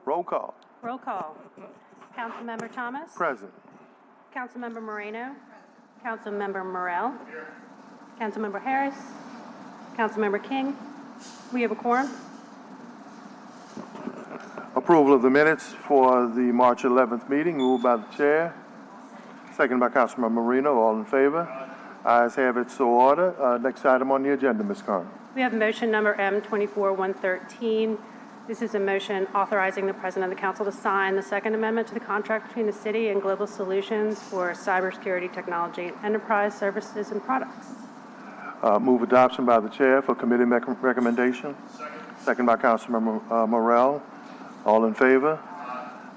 Roll call. Roll call. Councilmember Thomas? Present. Councilmember Moreno? Councilmember Morrell? Councilmember Harris? Councilmember King? We have a quorum. Approval of the minutes for the March 11th meeting, moved by the chair. Second by Councilmember Moreno. All in favor? Ayes have it, so ordered. Next item on the agenda, Ms. Kern. We have motion number M24-113. This is a motion authorizing the President of the Council to sign the Second Amendment to the contract between the City and Global Solutions for cybersecurity technology and enterprise services and products. Move adoption by the chair for committee recommendation. Second by Councilmember Morrell. All in favor?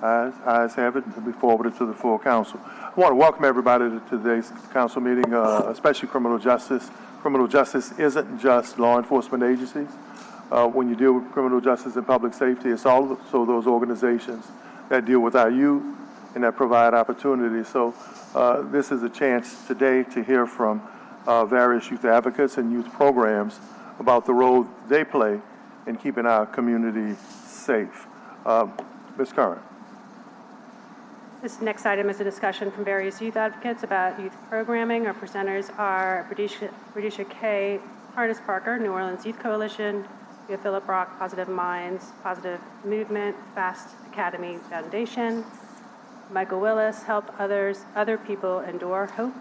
Ayes have it. It'll be forwarded to the full council. I want to welcome everybody to today's council meeting, especially criminal justice. Criminal justice isn't just law enforcement agencies. When you deal with criminal justice and public safety, it's also those organizations that deal with our youth and that provide opportunities. So this is a chance today to hear from various youth advocates and youth programs about the role they play in keeping our community safe. Ms. Curran. This next item is a discussion from various youth advocates about youth programming. Our presenters are Bridisha K. Harness Parker, New Orleans Youth Coalition. We have Philip Rock, Positive Minds, Positive Movement, Fast Academy Foundation. Michael Willis, Help Other People Endure Hope.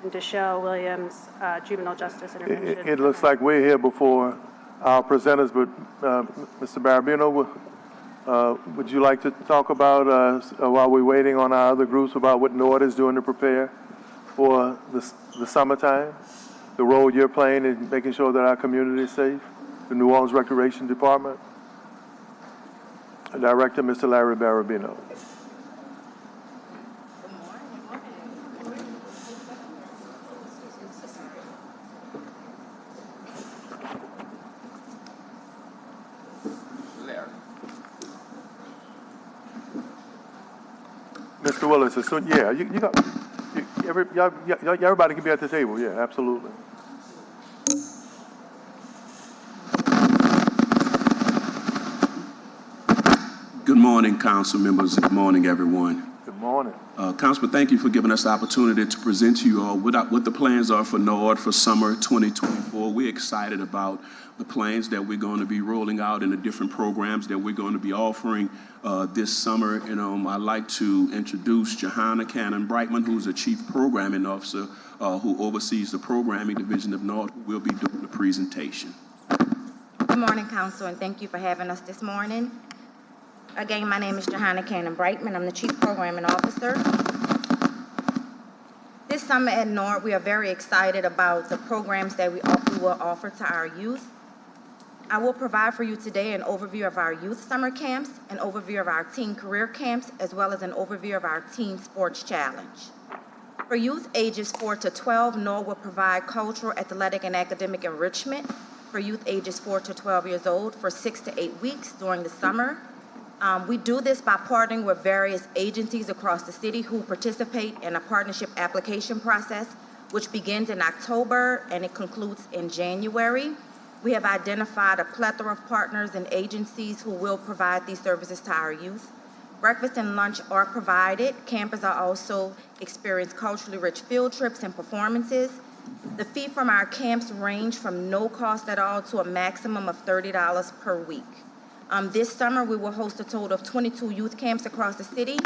And Deshelle Williams, Juvenile Justice Intervention. It looks like we're here before our presenters, but Mr. Barabino, would you like to talk about, while we're waiting on our other groups, about what NORD is doing to prepare for the summertime, the role you're playing in making sure that our community is safe? The New Orleans Recreation Department. Director, Mr. Larry Barabino. Mr. Willis, as soon, yeah, you got, everybody can be at the table, yeah, absolutely. Good morning, council members. Good morning, everyone. Good morning. Councilman, thank you for giving us the opportunity to present to you all what the plans are for NORD for summer 2024. We're excited about the plans that we're going to be rolling out and the different programs that we're going to be offering this summer. And I'd like to introduce Johanna Cannon Brightman, who's the Chief Programming Officer who oversees the programming division of NORD, who will be doing the presentation. Good morning, council, and thank you for having us this morning. Again, my name is Johanna Cannon Brightman. I'm the Chief Programming Officer. This summer at NORD, we are very excited about the programs that we will offer to our youth. I will provide for you today an overview of our youth summer camps, an overview of our teen career camps, as well as an overview of our teen sports challenge. For youth ages 4 to 12, NORD will provide cultural, athletic, and academic enrichment for youth ages 4 to 12 years old for 6 to 8 weeks during the summer. We do this by partnering with various agencies across the city who participate in a partnership application process, which begins in October and it concludes in January. We have identified a plethora of partners and agencies who will provide these services to our youth. Breakfast and lunch are provided. Campers are also experience culturally rich field trips and performances. The fee from our camps range from no cost at all to a maximum of $30 per week. This summer, we will host a total of 22 youth camps across the city.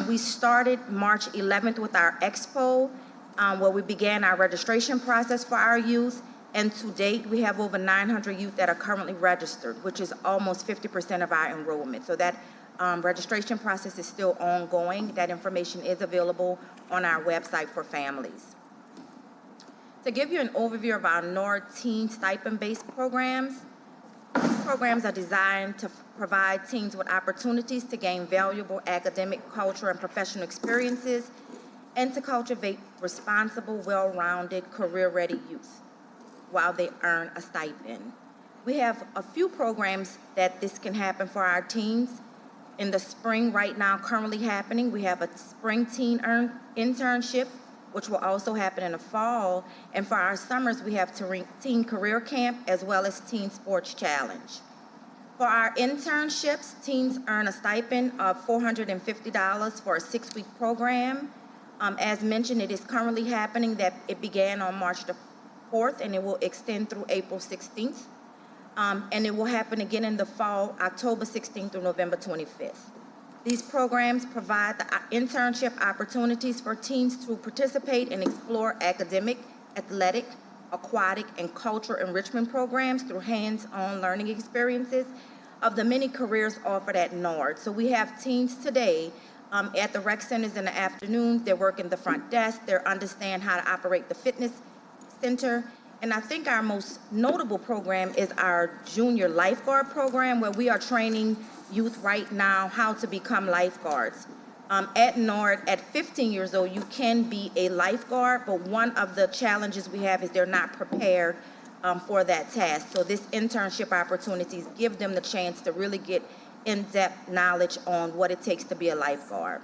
We started March 11th with our expo, where we began our registration process for our youth. And to date, we have over 900 youth that are currently registered, which is almost 50% of our enrollment. So that registration process is still ongoing. That information is available on our website for families. To give you an overview of our NORD teen stipend-based programs, these programs are designed to provide teens with opportunities to gain valuable academic, cultural, and professional experiences and to cultivate responsible, well-rounded, career-ready youth while they earn a stipend. We have a few programs that this can happen for our teens. In the spring, right now, currently happening, we have a spring teen internship, which will also happen in the fall. And for our summers, we have teen career camp as well as teen sports challenge. For our internships, teens earn a stipend of $450 for a 6-week program. As mentioned, it is currently happening that it began on March the 4th and it will extend through April 16th. And it will happen again in the fall, October 16th through November 25th. These programs provide the internship opportunities for teens to participate and explore academic, athletic, aquatic, and cultural enrichment programs through hands-on learning experiences of the many careers offered at NORD. So we have teens today at the rec centers in the afternoon. They're working the front desk. They understand how to operate the fitness center. And I think our most notable program is our junior lifeguard program, where we are training youth right now how to become lifeguards. At NORD, at 15 years old, you can be a lifeguard, but one of the challenges we have is they're not prepared for that task. So this internship opportunities give them the chance to really get in-depth knowledge on what it takes to be a lifeguard.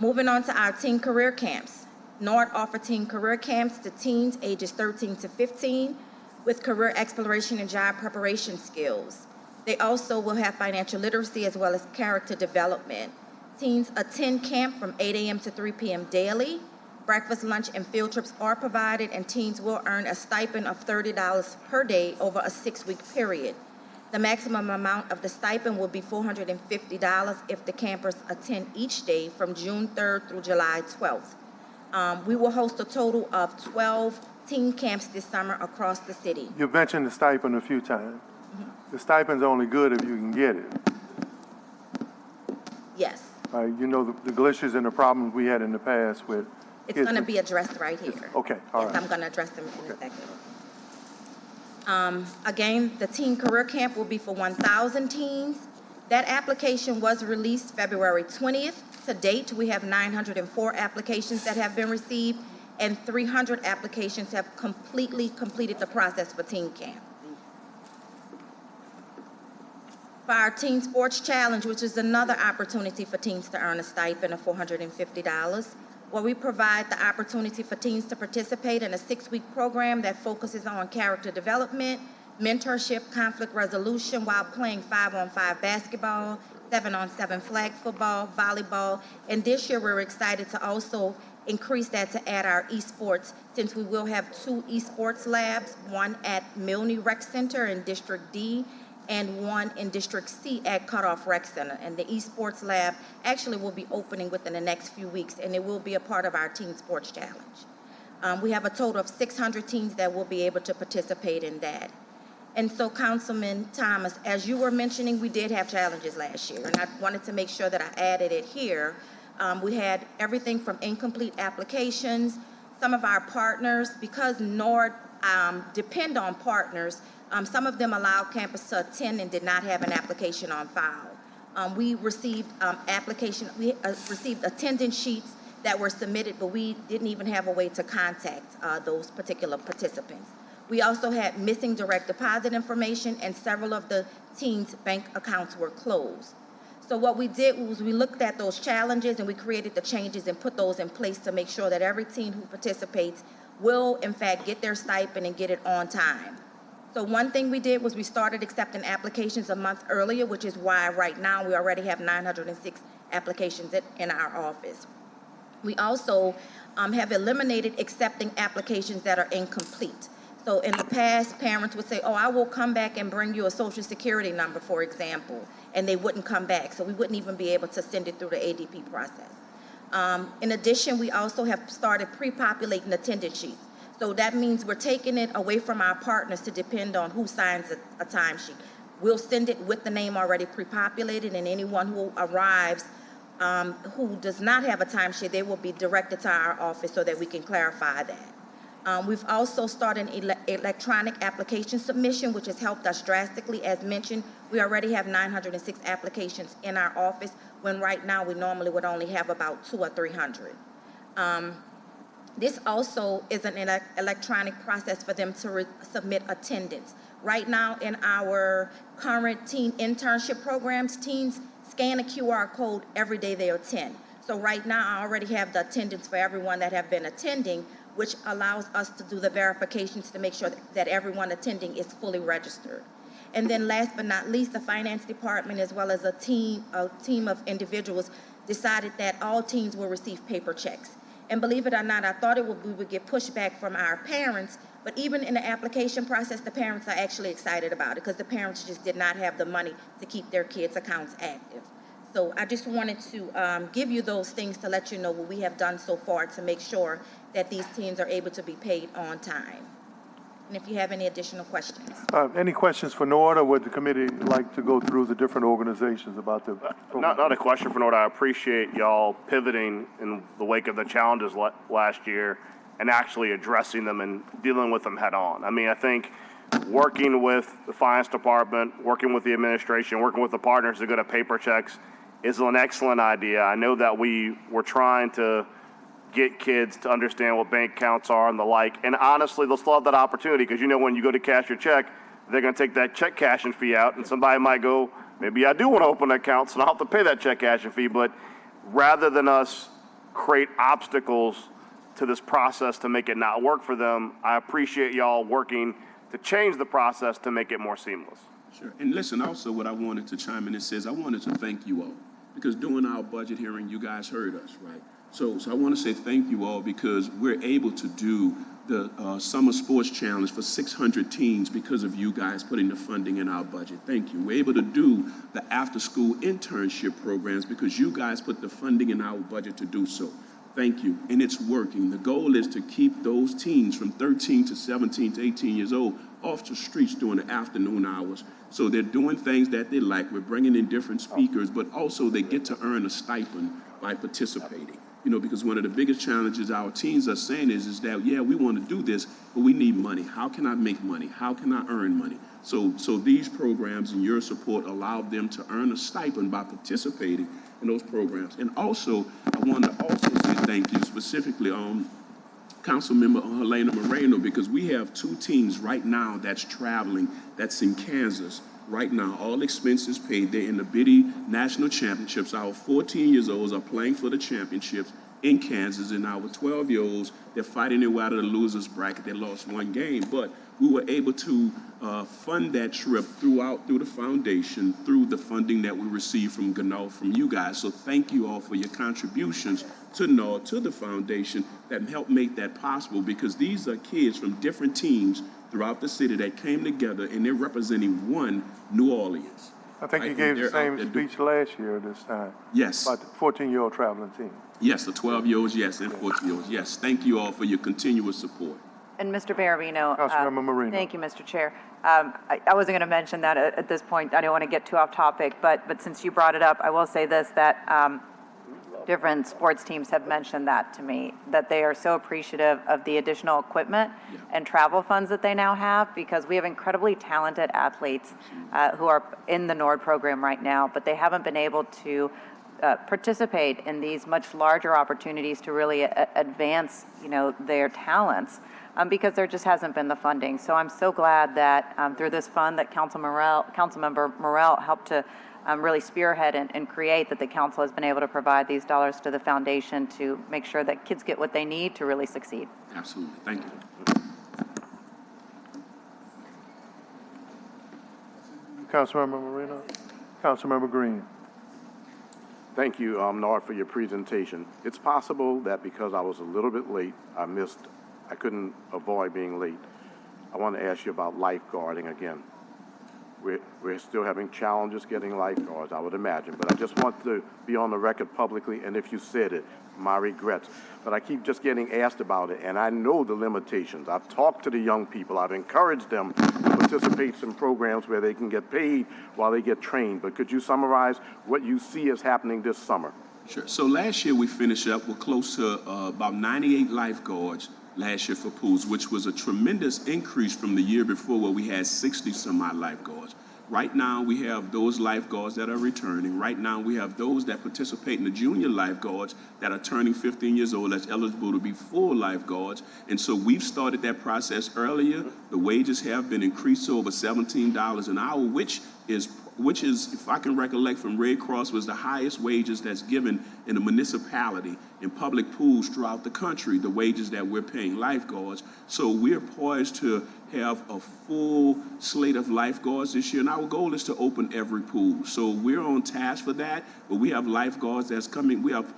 Moving on to our teen career camps. NORD offers teen career camps to teens ages 13 to 15 with career exploration and job preparation skills. They also will have financial literacy as well as character development. Teens attend camp from 8 a.m. to 3 p.m. daily. Breakfast, lunch, and field trips are provided, and teens will earn a stipend of $30 per day over a 6-week period. The maximum amount of the stipend will be $450 if the campers attend each day from June 3rd through July 12th. We will host a total of 12 teen camps this summer across the city. You've mentioned the stipend a few times. The stipend's only good if you can get it. Yes. You know, the glitches and the problems we had in the past with It's kids going to with- be addressed right here. Okay, all Yes, right. I'm going to address them in a second. Again, the teen career camp will be for 1,000 teens. That application was released February 20th. To date, we have 904 applications that have been received, and 300 applications have completed the process for teen camp. For our Teen Sports Challenge, which is another opportunity for teens to earn a stipend of $450, where we provide the opportunity for teens to participate in a 6-week program that focuses on character development, mentorship, conflict resolution while playing 5-on-5 basketball, 7-on-7 flag football, volleyball, and this year we're excited to also increase that to add our esports, since we will have 2 esports labs, one at Milne Rec Center in District D and one in District C at Cutoff Rec Center. And the esports lab actually will be opening within the next few weeks, and it will be a part of our Teen Sports Challenge. We have a total of 600 teens that will be able to participate in that. And so, Councilman Thomas, as you were mentioning, we did have challenges last year, and I wanted to make sure that I added it here. We had everything from incomplete applications. Some of our partners, because NORD depend on partners, some of them allowed campus to attend and did not have an application on file. We received received attendance sheets that were submitted, but we didn't even have a way to contact those particular participants. We also had missing direct deposit information, and several of the teens' bank accounts were closed. So what we did was we looked at those challenges and we created the changes and put those in place to make sure that every teen who participates will, in fact, get their stipend and get it on time. So one thing we did was we started accepting applications a month earlier, which is why right now we already have 906 applications in our office. We also have eliminated accepting applications that are incomplete. So in the past, parents would say, oh, I will come back and bring you a social security number, for example, and they wouldn't come back. So we wouldn't even be able to send it through the ADP process. In addition, we also have started pre-populating attendance sheets. So that means we're taking it away from our partners to depend on who signs a timesheet. We'll send it with the name already pre-populated, and anyone who arrives who does not have a timesheet, they will be directed to our office so that we can clarify that. We've also started an electronic application submission, which has helped us drastically. As mentioned, we already have 906 applications in our office, when right now we normally would only have about 200 or 300. This also is an electronic process for them to submit attendance. Right now in our current teen internship programs, teens scan a QR code every day they attend. So right now I already have the attendance for everyone that have been attending, which allows us to do the verifications to make sure that everyone attending is fully registered. And then last but not least, the finance department, as well as a team of individuals, decided that all teams will receive paper checks. And believe it or not, I thought we would get pushback from our parents, but even in the application process, the parents are actually excited about it because the parents just did not have the money to keep their kids' accounts active. So I just wanted to give you those things to let you know what we have done so far to make sure that these teams are able to be paid on time. And if you have any additional questions. Any questions for Nord, or would the committee like to go through the different organizations about the program? Not a question for Nord. I appreciate y'all pivoting in the wake of the challenges last year and actually addressing them and dealing with them head on. I mean, I think working with the finance department, working with the administration, working with the partners to go to paper checks is an excellent idea. I know that we were trying to get kids to understand what bank accounts are and the like. And honestly, they'll still have that opportunity because, you know, when you go to cash your check, they're going to take that check cashing fee out, and somebody might go, maybe I do want to open an account, so I'll have to pay that check cashing fee. But rather than us create obstacles to this process to make it not work for them, I appreciate y'all working to change the process to make it more seamless. Sure. And listen, also what I wanted to chime in and says, I wanted to thank you all because during our budget hearing, you guys heard us, right? So I want to say thank you all because we're able to do the Summer Sports Challenge for 600 teams because of you guys putting the funding in our budget. Thank you. We're able to do the after-school internship programs because you guys put the funding in our budget to do so. Thank you. And it's working. The goal is to keep those teens from 13 to 17 to 18 years old off the streets during the afternoon hours. So they're doing things that they like. We're bringing in different speakers, but also they get to earn a stipend by participating. You know, because one of the biggest challenges our teens are saying is that, yeah, we want to do this, but we need money. How can I make money? How can I earn money? So these programs and your support allow them to earn a stipend by participating in those programs. And also, I want to also say thank you specifically Councilmember Helena Moreno, because we have two teams right now that's traveling, that's in Kansas. Right now, all expenses paid. They're in the Biddy National Championships. Our 14 years olds are playing for the championships in Kansas, and our 12-year-olds, they're fighting their way out of the losers bracket. They lost one game, but we were able to fund that trip through the foundation, through the funding that we received from GNOW, from you guys. So thank you all for your contributions to NORD, to the foundation that helped make that possible, because these are kids from different teams throughout the city that came together, and they're representing one New Orleans. I think you gave the same speech last year this time. Yes. About the 14-year-old traveling team. Yes, the 12-year-olds, yes, and 14-year-olds, yes. Thank you all for your continuous support. And Mr. Barabino. Councilmember Moreno. Thank you, Mr. Chair. I wasn't going to mention that at this point. I don't want to get too off topic, but since you brought it up, I will say this, that different sports teams have mentioned that to me, that they are so appreciative of the additional equipment and travel funds that they now have, because we have incredibly talented athletes who are in the NORD program right now, but they haven't been able to participate in these much larger opportunities to really advance, their talents. Because there just hasn't been the funding. So I'm so glad that through this fund that Councilmember Morell helped to really spearhead and create, that the council has been able to provide these dollars to the foundation to make sure that kids get what they need to really succeed. Absolutely. Thank you. Councilmember Moreno. Councilmember Green. Thank you, NORD, for your presentation. It's possible that because I was a little bit late, I couldn't avoid being late. I want to ask you about lifeguarding again. We're still having challenges getting lifeguards, I would imagine, but I just want to be on the record publicly, and if you said it, my regrets. But I keep just getting asked about it, and I know the limitations. I've talked to the young people. I've encouraged them to participate in programs where they can get paid while they get trained. But could you summarize what you see as happening this summer? Sure. So last year we finished up with close to about 98 lifeguards last year for pools, which was a tremendous increase from the year before where we had 60-some-odd lifeguards. Right now, we have those lifeguards that are returning. Right now, we have those that participate in the junior lifeguards that are turning 15 years old that's eligible to be full lifeguards. And so we've started that process earlier. The wages have been increased to over $17 an hour, which which is, if I can recollect from Red Cross, was the highest wages that's given in a municipality in public pools throughout the country, the wages that we're paying lifeguards. So we're poised to have a full slate of lifeguards this year, and our goal is to open every pool. So we're on task for that, but we have lifeguards that's coming. We have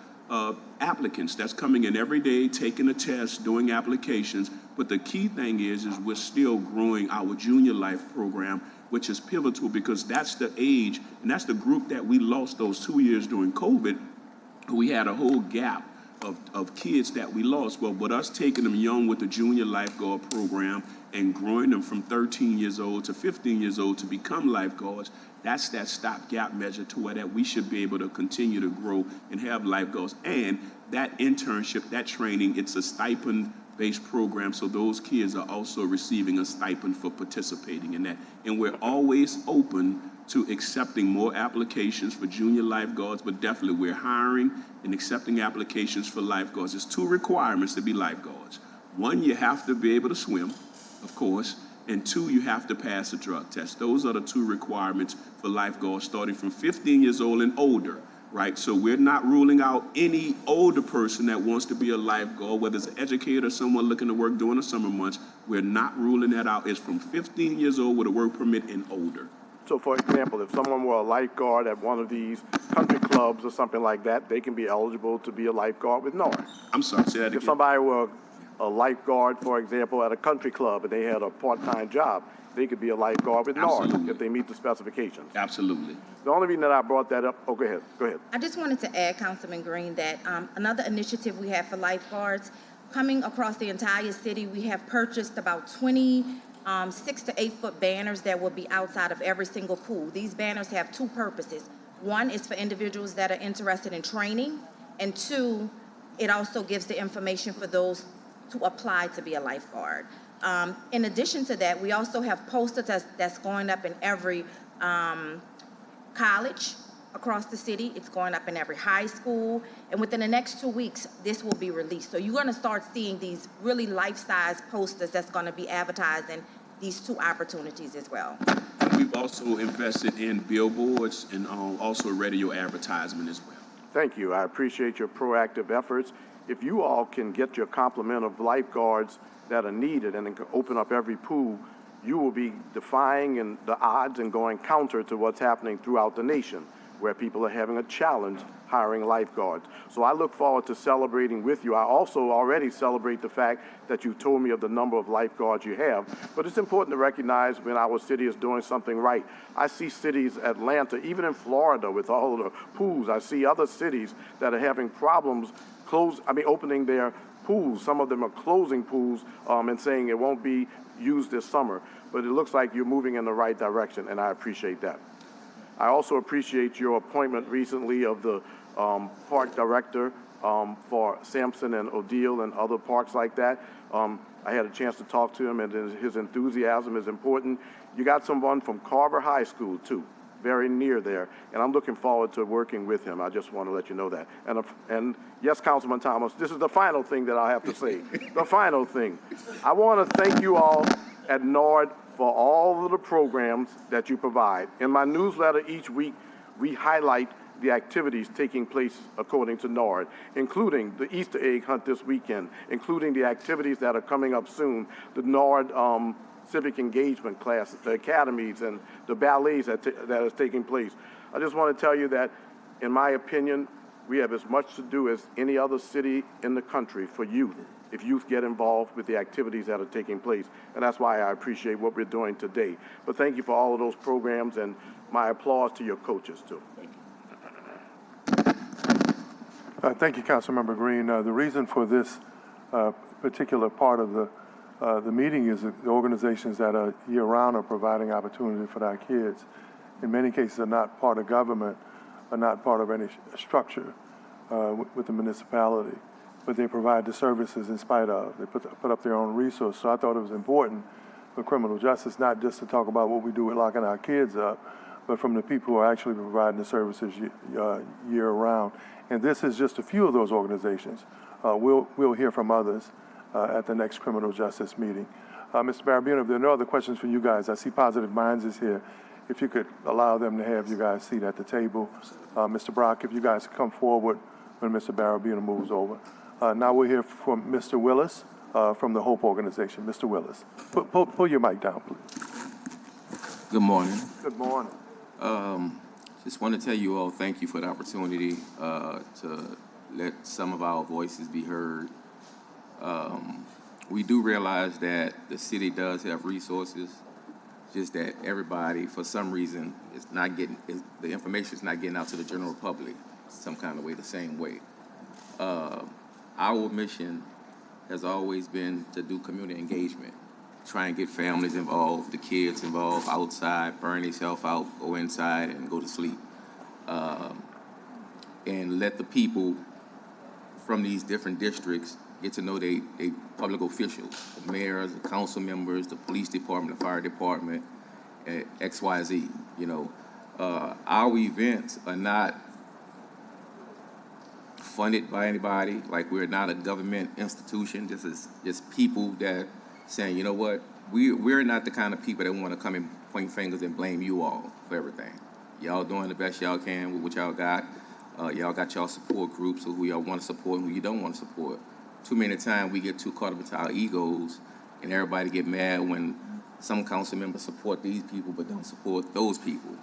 applicants that's coming in every day, taking a test, doing applications. But the key thing is we're still growing our junior life program, which is pivotal because that's the age and that's the group that we lost those 2 years during COVID. We had a whole gap of kids that we lost. Well, with us taking them young with the junior lifeguard program and growing them from 13 years old to 15 years old to become lifeguards, that's that stopgap measure to where that we should be able to continue to grow and have lifeguards. And that internship, that training, it's a stipend-based program, so those kids are also receiving a stipend for participating in that. And we're always open to accepting more applications for junior lifeguards, but definitely we're hiring and accepting applications for lifeguards. There's 2 requirements to be lifeguards. 1, you have to be able to swim, of course, and 2, you have to pass a drug test. Those are the 2 requirements for lifeguards starting from 15 years old and older, right? So we're not ruling out any older person that wants to be a lifeguard, whether it's an educator or someone looking to work during the summer months. We're not ruling that out. It's from 15 years old with a work permit and older. So, for example, if someone were a lifeguard at one of these country clubs or something like that, they can be eligible to be a lifeguard with NORD. I'm sorry, say that again. If somebody were a lifeguard, for example, at a country club and they had a part-time job, they could be a lifeguard with NORD Absolutely. if they meet the specifications. Absolutely. The only reason that I brought that up, go ahead. I just wanted to add, Councilman Green, that another initiative we have for lifeguards, coming across the entire city, we have purchased about 20 6 to 8 foot banners that will be outside of every single pool. These banners have 2 purposes. 1 is for individuals that are interested in training, and 2, it also gives the information for those to apply to be a lifeguard. In addition to that, we also have posters that's going up in every college across the city. It's going up in every high school. And within the next 2 weeks, this will be released. So you're going to start seeing these really life-size posters that's going to be advertising these 2 opportunities as well. And we've also invested in billboards and also radio advertisement as well. Thank you. I appreciate your proactive efforts. If you all can get your complement of lifeguards that are needed and then can open up every pool, you will be defying the odds and going counter to what's happening throughout the nation, where people are having a challenge hiring lifeguards. So I look forward to celebrating with you. I also already celebrate the fact that you told me of the number of lifeguards you have, but it's important to recognize when our city is doing something right. I see cities, Atlanta, even in Florida with all of the pools, I see other cities that are having problems opening their pools. Some of them are closing pools and saying it won't be used this summer, but it looks like you're moving in the right direction, and I appreciate that. I also appreciate your appointment recently of the park director for Sampson and Odile and other parks like that. I had a chance to talk to him, and his enthusiasm is important. You got someone from Carver High School, too, very near there, and I'm looking forward to working with him. I just want to let you know that. And yes, Councilman Thomas, this is the final thing that I have to say. The final thing. I want to thank you all at NORD for all of the programs that you provide. In my newsletter each week, we highlight the activities taking place according to NORD, including the Easter egg hunt this weekend, including the activities that are coming up soon, the NORD civic engagement class, the academies, and the ballets that is taking place. I just want to tell you that, in my opinion, we have as much to do as any other city in the country for youth, if youth get involved with the activities that are taking place. And that's why I appreciate what we're doing today. But thank you for all of those programs, and my applause to your coaches, too. Thank you, Councilmember Green. The reason for this particular part of the meeting is that the organizations that are year-round are providing opportunity for our kids. In many cases, are not part of government, are not part of any structure with the municipality, but they provide the services in spite of. They put up their own resources. So I thought it was important for criminal justice not just to talk about what we do with locking our kids up, but from the people who are actually providing the services year-round. And this is just a few of those organizations. We'll hear from others at the next criminal justice meeting. Mr. Barabino, if there are no other questions for you guys, I see Positive Minds is here. if you could allow them to have you guys seat at the table. Mr. Brock, if you guys could come forward when Mr. Barabino moves over. Now we'll hear from Mr. Willis from the Hope Organization. Mr. Willis, pull your mic down, please. Good morning. Good morning. Just want to tell you all thank you for the opportunity to let some of our voices be heard. We do realize that the city does have resources, just that everybody, for some reason, is not getting, the information is not getting out to the general public some kind of way, the same way. Our mission has always been to do community engagement, try and get families involved, the kids involved outside, burn themselves out, go inside and go to sleep. And let the people from these different districts get to know they public officials, the mayors, the council members, the police department, the fire department, XYZ, you know. Our events are not funded by anybody, like we're not a government institution. This is just people that saying, you know what, we're not the kind of people that want to come and point fingers and blame you all for everything. Y'all doing the best y'all can with what y'all got. Y'all got y'all support groups of who y'all want to support and who you don't want to support. Too many times we get too caught up into our egos and everybody get mad when some council members support these people but don't support those people.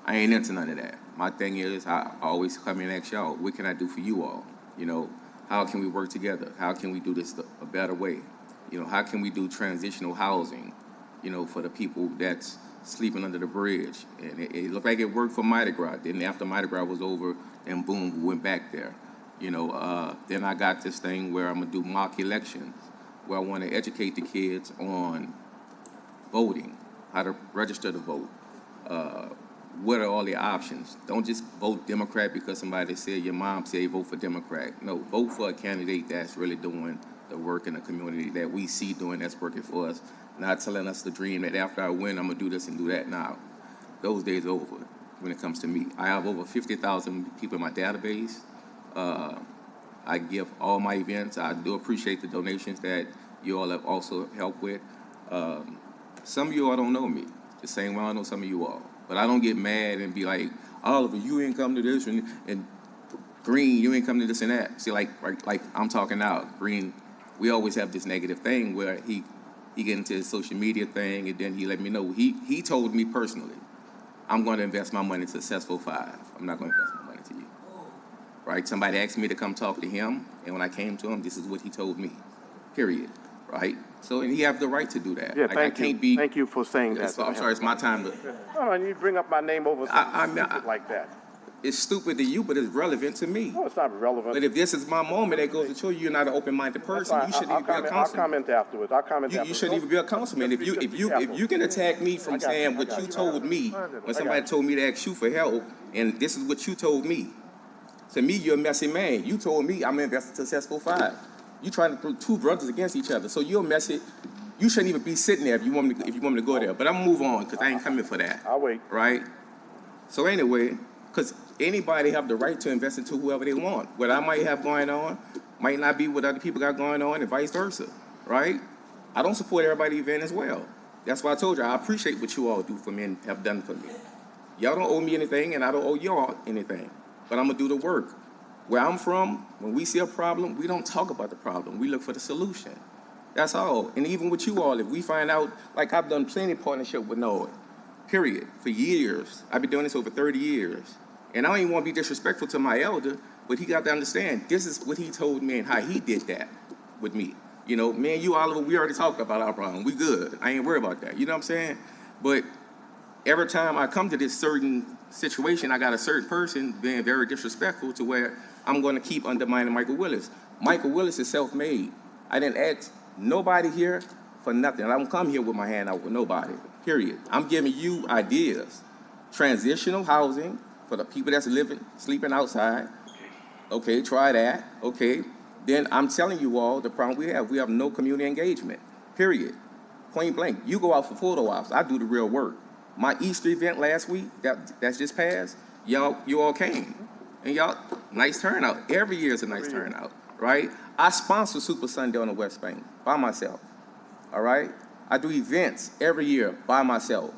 I ain't into none of that. My thing is, I always come in and ask y'all, what can I do for you all? You know, how can we work together? How can we do this a better way? You know, how can we do transitional housing, you know, for the people that's sleeping under the bridge? And it looked like it worked for Mardi Gras. Then after Mardi Gras was over, and boom, we went back there. You know, then I got this thing where I'm gonna do mock elections, where I wanna educate the kids on voting, how to register to vote. What are all the options? Don't just vote Democrat because somebody said, your mom said vote for Democrat. No, vote for a candidate that's really doing the work in the community that we see doing that's working for us, not telling us the dream that after I win, I'm gonna do this and do that now. Those days are over when it comes to me. I have over 50,000 people in my database. I give all my events. I do appreciate the donations that you all have also helped with. Some of you all don't know me, the same way I know some of you all. But I don't get mad and be like, Oliver, you ain't come to this, and Green, you ain't come to this and that. See, like I'm talking now, Green, we always have this negative thing where he get into his social media thing, and then he let me know. He told me personally, I'm going to invest my money to Successful 5. I'm not going to invest my money to you. Right? Somebody asked me to come talk to him, and when I came to him, this is what he told me, period. Right? So, and he have the right to do that. Yeah, like, thank you for saying that. I'm sorry, it's my time to... No, you bring up my name over something stupid like that. It's stupid to you, but it's relevant to me. No, it's not relevant. But if this is my moment, that goes to show you're not an open-minded person. You shouldn't even be a councilman. I'll comment afterwards. You shouldn't even be a councilman. If you can attack me from saying what you told me when somebody told me to ask you for help, and this is what you told me. To me, you're a messy man. You told me I'm invested in Successful 5. You trying to put two brothers against each other. So you're messy. You shouldn't even be sitting there if you want me to go there. But I'm gonna move on because I ain't coming for that. I'll wait. Right? So anyway, because anybody have the right to invest into whoever they want. What I might have going on might not be what other people got going on, and vice versa. Right? I don't support everybody's event as well. That's why I told you I appreciate what you all do for me and have done for me. Y'all don't owe me anything, and I don't owe y'all anything. But I'm gonna do the work. Where I'm from, when we see a problem, we don't talk about the problem. We look for the solution. That's all. And even with you all, if we find out, like I've done plenty of partnership with Noah, period, for years. I've been doing this over 30 years. And I don't even want to be disrespectful to my elder, but he got to understand, this is what he told me and how he did that with me. You know, me and you, Oliver, we already talked about our problem. We good. I ain't worried about that. You know what I'm saying? But every time I come to this certain situation, I got a certain person being very disrespectful to where I'm going to keep undermining Michael Willis. Michael Willis is self-made. I didn't ask nobody here for nothing. I don't come here with my hand out with nobody, period. I'm giving you ideas. Transitional housing for the people that's sleeping outside. Okay, try that. Okay. Then I'm telling you all the problem we have. We have no community engagement, period. Point blank. You go out for photo ops. I do the real work. My Easter event last week, that's just passed, you all came. And y'all, nice turnout. Every year is a nice turnout, right? I sponsor Super Sunday on the West Bank by myself, all right? I do events every year by myself.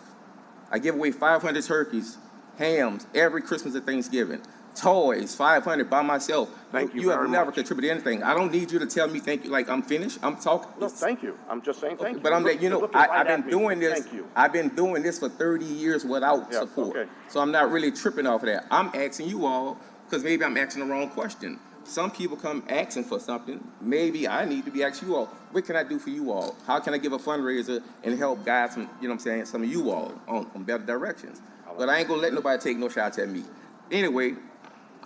I give away 500 turkeys, hams, every Christmas and Thanksgiving. Toys, 500 by myself. Thank you You have very never much. contributed anything. I don't need you to tell me thank you like I'm finished. I'm talking. No, thank you. I'm just saying thank you. But I'm Look- letting you know, looking right I've at been me. doing this. Thank you. I've been doing this for 30 years without Yes, support. okay. So I'm not really tripping off of that. I'm asking you all, because maybe I'm asking the wrong question. Some people come asking for something. Maybe I need to be asking you all, what can I do for you all? How can I give a fundraiser and help guide some, you know what I'm saying, some of you all on better directions? But I ain't gonna let nobody take no shots at me. Anyway,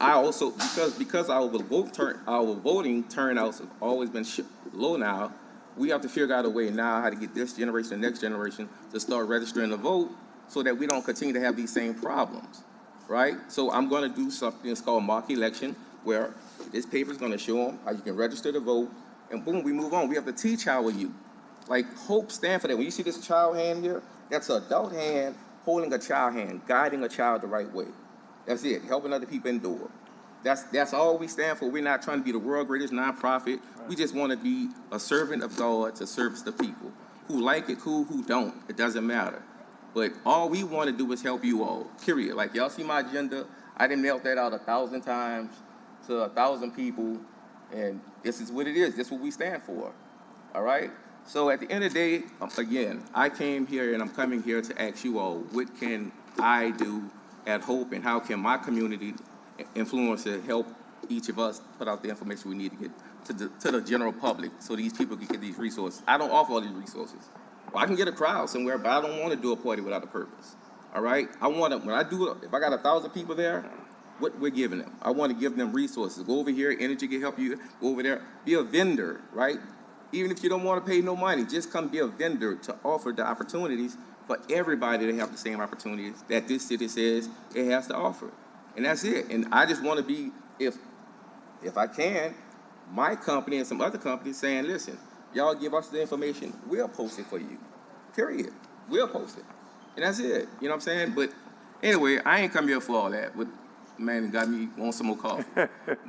I also, because our voting turnouts have always been low now, we have to figure out a way now how to get this generation and next generation to start registering to vote so that we don't continue to have these same problems, right? So I'm gonna do something that's called mock election, where this paper is gonna show them how you can register to vote, and boom, we move on. We have to teach our youth. Like Hope stand for that. When you see this child hand here, that's an adult hand holding a child hand, guiding a child the right way. That's it, helping other people endure. That's all we stand for. We're not trying to be the world's greatest nonprofit. We just want to be a servant of God to service the people. Who like it, cool, who don't, it doesn't matter. But all we want to do is help you all, period. Like y'all see my agenda, I done mailed that out 1,000 times to 1,000 people, and this is what it is. This is what we stand for, all right? So at the end of the day, again, I came here and I'm coming here to ask you all, what can I do at Hope, and how can my community influencer help each of us put out the information we need to get to the general public so these people can get these resources. I don't offer all these resources. Well, I can get a crowd somewhere, but I don't want to do a party without a purpose, all right? I want to, when I do it, if I got 1,000 people there, what we're giving them. I want to give them resources. Go over here, Energy can help you. Go over there, be a vendor, right? Even if you don't want to pay no money, just come be a vendor to offer the opportunities for everybody to have the same opportunities that this city says it has to offer. And that's it. And I just want to be, if I can, my company and some other companies saying, listen, y'all give us the information, we'll post it for you. Period. We'll post it. And that's it. You know what I'm saying? But anyway, I ain't come here for all that. But man, it got me on some more coffee.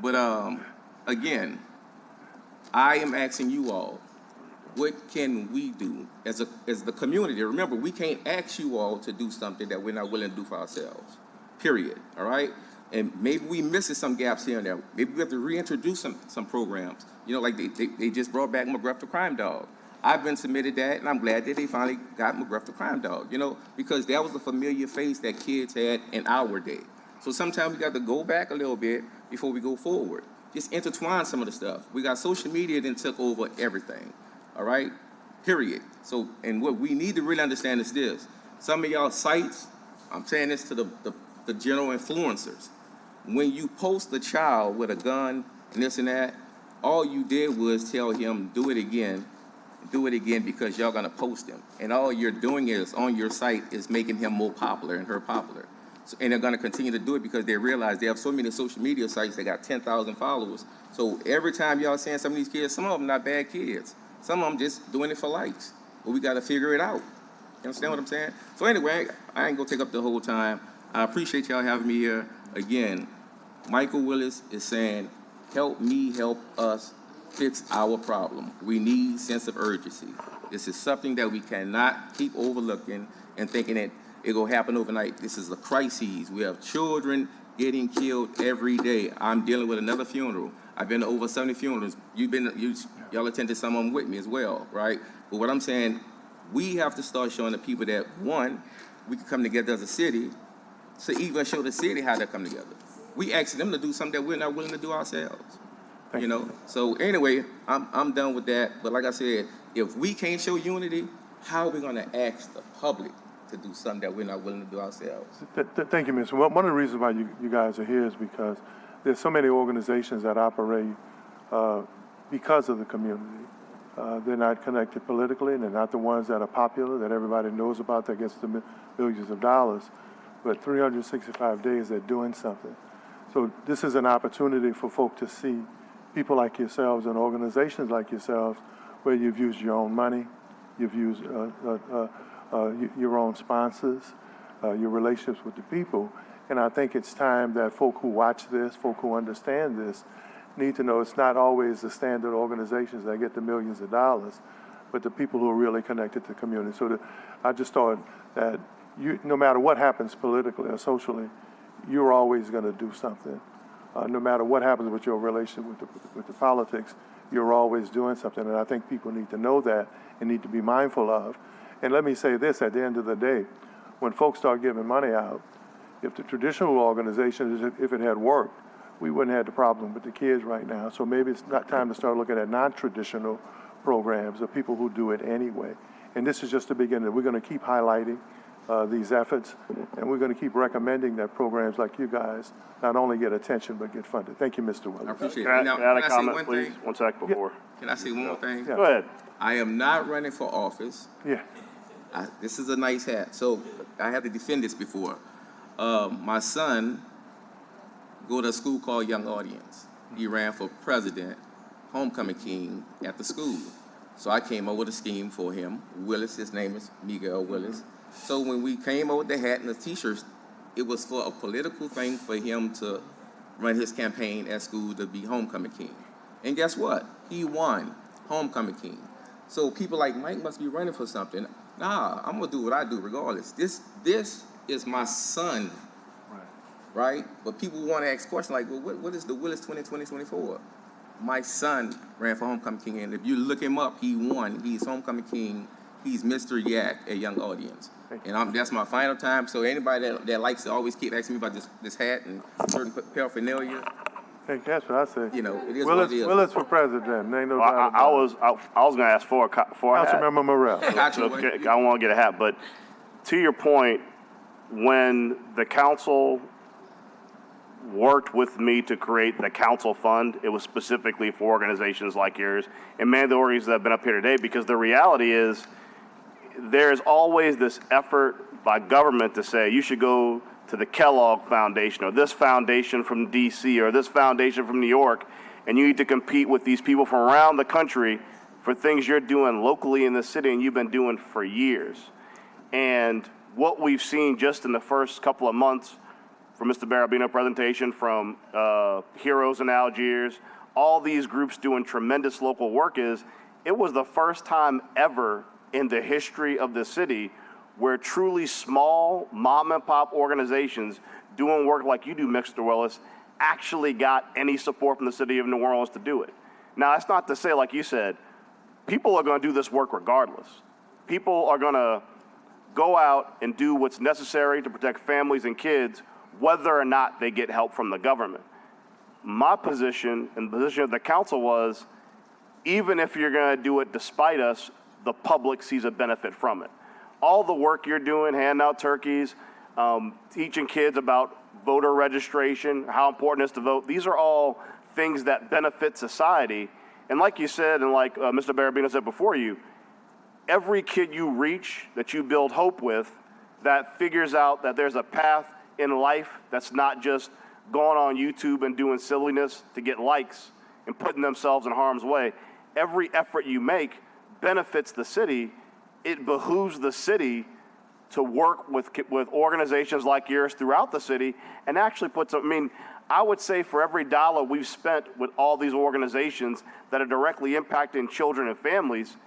But again, I am asking you all, what can we do as the community? Remember, we can't ask you all to do something that we're not willing to do for ourselves, period, all right? And maybe we missing some gaps here and there. Maybe we have to reintroduce some programs. You know, like they just brought back McGruff the Crime Dog. I've been submitted that, and I'm glad that they finally got McGruff the Crime Dog, you know, because that was a familiar face that kids had in our day. So sometimes we got to go back a little bit before we go forward. Just intertwine some of the stuff. We got social media that took over everything. All right, period. So, and what we need to really understand is this. Some of y'all sites, I'm saying this to the general influencers. When you post a child with a gun and this and that, all you did was tell him, do it again because y'all gonna post him. And all you're doing is, on your site, is making him more popular and her popular. So, and they're gonna continue to do it because they realize they have so many social media sites that got 10,000 followers. So every time y'all seeing some of these kids, some of them not bad kids. Some of them just doing it for likes, but we got to figure it out. You understand what I'm saying? So anyway, I ain't gonna take up the whole time. I appreciate y'all having me here. Again, Michael Willis is saying, help me help us fix our problem. We need sense of urgency. This is something that we cannot keep overlooking and thinking that it will happen overnight. This is a crisis. We have children getting killed every day. I'm dealing with another funeral. I've been to over 70 funerals. Y'all attended some of them with me as well, right? But what I'm saying, we have to start showing the people that, one, we can come together as a city to even show the city how to come together. We ask them to do something that we're not willing to do ourselves, you know? So anyway, I'm done with that. But like I said, if we can't show unity, how are we gonna ask the public to do something that we're not willing to do ourselves? Thank you, Mr. One of the reasons why you guys are here is because there's so many organizations that operate because of the community. They're not connected politically, and they're not the ones that are popular, that everybody knows about, that gets the millions of dollars. But 365 days, they're doing something. So this is an opportunity for folk to see people like yourselves and organizations like yourselves where you've used your own money, you've used your own sponsors, your relationships with the people. And I think it's time that folk who watch this, folk who understand this, need to know it's not always the standard organizations that get the millions of dollars, but the people who are really connected to the community. So I just thought that no matter what happens politically or socially, you're always going to do something. No matter what happens with your relationship with the politics, you're always doing something. And I think people need to know that and need to be mindful of. And let me say this, at the end of the day, when folks start giving money out, if the traditional organizations, if it had worked, we wouldn't have the problem with the kids right now. So maybe it's not time to start looking at non-traditional programs or people who do it anyway. And this is just the beginning. We're going to keep highlighting these efforts, and we're going to keep recommending that programs like you guys not only get attention but get funded. Thank you, Mr. I Willis. appreciate Can it. Now, I add a can I say comment, one please? thing? One sec before. Can I say one more thing? Yeah. Go ahead. I am not running for office. Yeah. This is a nice hat, so I had to defend this before. My son go to a school called Young Audience. He ran for president, homecoming king at the school. So I came up with a scheme for him. Willis, his name is Miguel Willis. So when we came up with the hat and the t-shirts, it was for a political thing for him to run his campaign at school to be homecoming king. And guess what? He won homecoming king. So people like Mike must be running for something. Nah, I'm gonna do what I do regardless. This is my son, right? But people want to ask questions like, well, what is the Willis 2020-2024? My son ran for homecoming king, and if you look him up, he won. He's homecoming king. He's Mr. Yak at Young Audience. And that's my final time. So anybody that likes to always keep asking me about this hat and certain paraphernalia, Hey, that's what I say. you know, it is Willis, what it is. Willis for president. Ain't no Well, doubt about it. I was going to ask for a hat. Councilmember Morrell. Got you. Okay, I want to get a hat, but to your point, when the council worked with me to create the council fund, it was specifically for organizations like yours and many of the organizations that have been up here today, because the reality is there's always this effort by government to say you should go to the Kellogg Foundation or this foundation from DC or this foundation from New York, and you need to compete with these people from around the country for things you're doing locally in the city and you've been doing for years. And what we've seen just in the first couple of months from Mr. Barabino presentation, from Heroes in Algiers, all these groups doing tremendous local work, is it was the first time ever in the history of the city where truly small mom and pop organizations doing work like you do, Mr. Willis, actually got any support from the city of New Orleans to do it. Now, that's not to say, like you said, people are going to do this work regardless. People are going to go out and do what's necessary to protect families and kids, whether or not they get help from the government. My position and the position of the council was, even if you're going to do it despite us, the public sees a benefit from it. All the work you're doing, handing out turkeys, teaching kids about voter registration, how important it is to vote, these are all things that benefit society. And like you said, and like Mr. Barabino said before you, every kid you reach that you build hope with, that figures out that there's a path in life that's not just going on YouTube and doing silliness to get likes and putting themselves in harm's way. Every effort you make benefits the city. It behooves the city to work with organizations like yours throughout the city and actually put some, I mean, I would say for every dollar we've spent with all these organizations that are directly impacting children and families,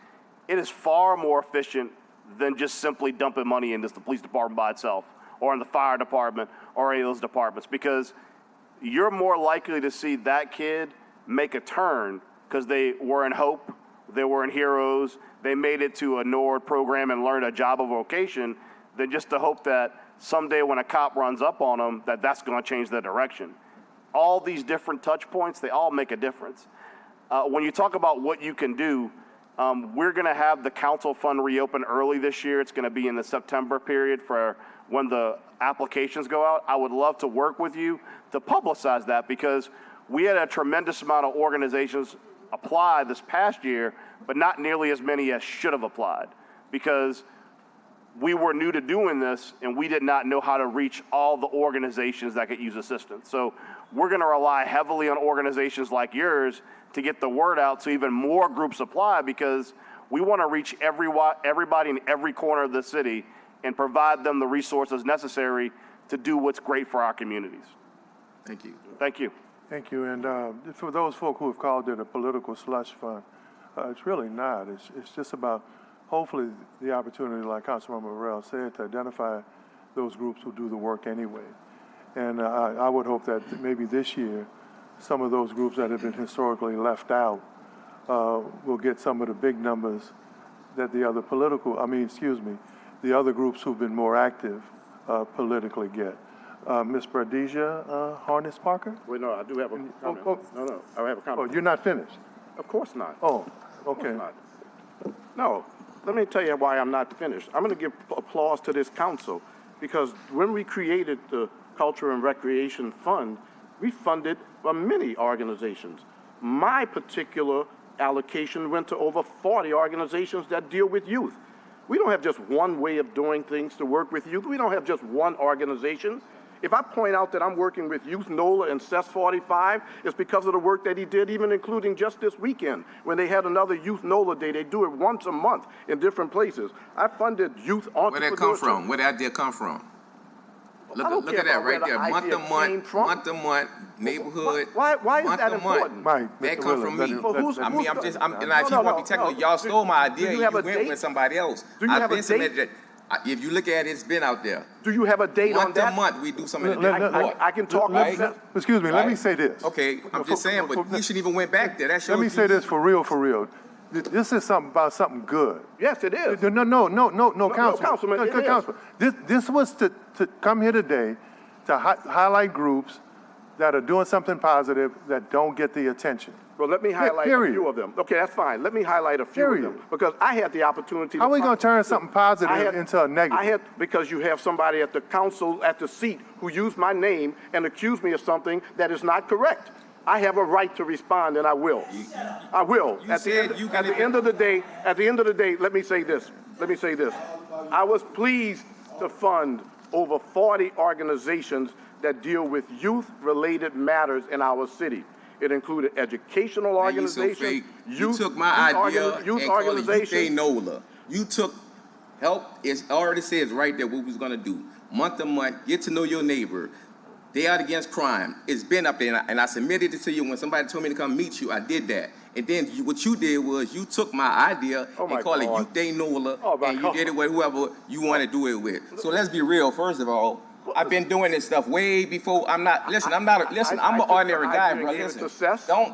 it is far more efficient than just simply dumping money into the police department by itself or in the fire department or any of those departments, because you're more likely to see that kid make a turn because they were in Hope, they were in Heroes, they made it to a NORD program and learned a job of vocation, than just to hope that someday when a cop runs up on them, that's going to change their direction. All these different touch points, they all make a difference. When you talk about what you can do, we're going to have the council fund reopen early this year. It's going to be in the September period for when the applications go out. I would love to work with you to publicize that, because we had a tremendous amount of organizations apply this past year, but not nearly as many as should have applied, because we were new to doing this and we did not know how to reach all the organizations that could use assistance. So we're going to rely heavily on organizations like yours to get the word out so even more groups apply, because we want to reach everybody in every corner of the city and provide them the resources necessary to do what's great for our communities. Thank you. Thank you. Thank you. And for those folk who have called it a political slush fund, it's really not. It's just about, hopefully, the opportunity, like Councilmember Morrell said, to identify those groups will do the work anyway. And I would hope that maybe this year, some of those groups that have been historically left out will get some of the big numbers that the other the other groups who've been more active politically get. Ms. Bradija Harness Parker? Wait, no, I do have a comment. No, I have a Oh, comment. you're not finished? Of course not. Oh, Of okay. course not. No, let me tell you why I'm not finished. I'm going to give applause to this council because when we created the Culture and Recreation Fund, we funded many organizations. My particular allocation went to over 40 organizations that deal with youth. We don't have just one way of doing things to work with youth. We don't have just one organization. If I point out that I'm working with Youth NOLA and CES 45, it's because of the work that he did, even including just this weekend when they had another Youth NOLA Day. They do it once a month in different places. I funded youth entrepreneurship. Where that come from? Where that idea come from? Look at that right there. Month to month, neighborhood. Why is month that to month. important? Mike, That Mr. come from me. Willard, let him- I mean, I'm just, and No, if you no, want to be technical, no. y'all stole my idea Do and you you have a went date? with somebody else. Do you I've have a been submitted date? that. If you look at it, it's been out there. Do you have a date on Month to that? month, we do something in a Let- different let- court. I can talk Right? about that. Excuse me, let me Right? say this. Okay, I'm just saying, but you shouldn't even went back there. That shows Let me you- say this for real. This is something about something good. Yes, it is. No, Councilman. Councilman, it is. Councilman. This was to come here today to highlight groups that are doing something positive that don't get the attention. Well, let me highlight a Period. few of them. Okay, that's fine. Let me highlight a few Period. of them because I had the opportunity. How are we going to turn something positive into a negative? Because you have somebody at the council at the seat who used my name and accused me of something that is not correct. I have a right to respond, and I will. I will. You said you At the end of the day, let me say this. I was pleased to fund over 40 organizations that deal with youth-related matters in our city. It included educational Man, you so organizations, fake. You took my idea and called it organizations. NOLA. You took help. It already says right there what we was gonna do. Month to month, get to know your neighbor. They are against crime. It's been up there, and I submitted it to you. When somebody told me to come meet you, I did that. And then what you did was you took my idea Oh my and called God. it Youth Day NOLA, Oh my and you God. did it with whoever you want to do it with. So let's be real. First of all, I've been doing this stuff way before. I'm an ordinary guy, bro. Listen,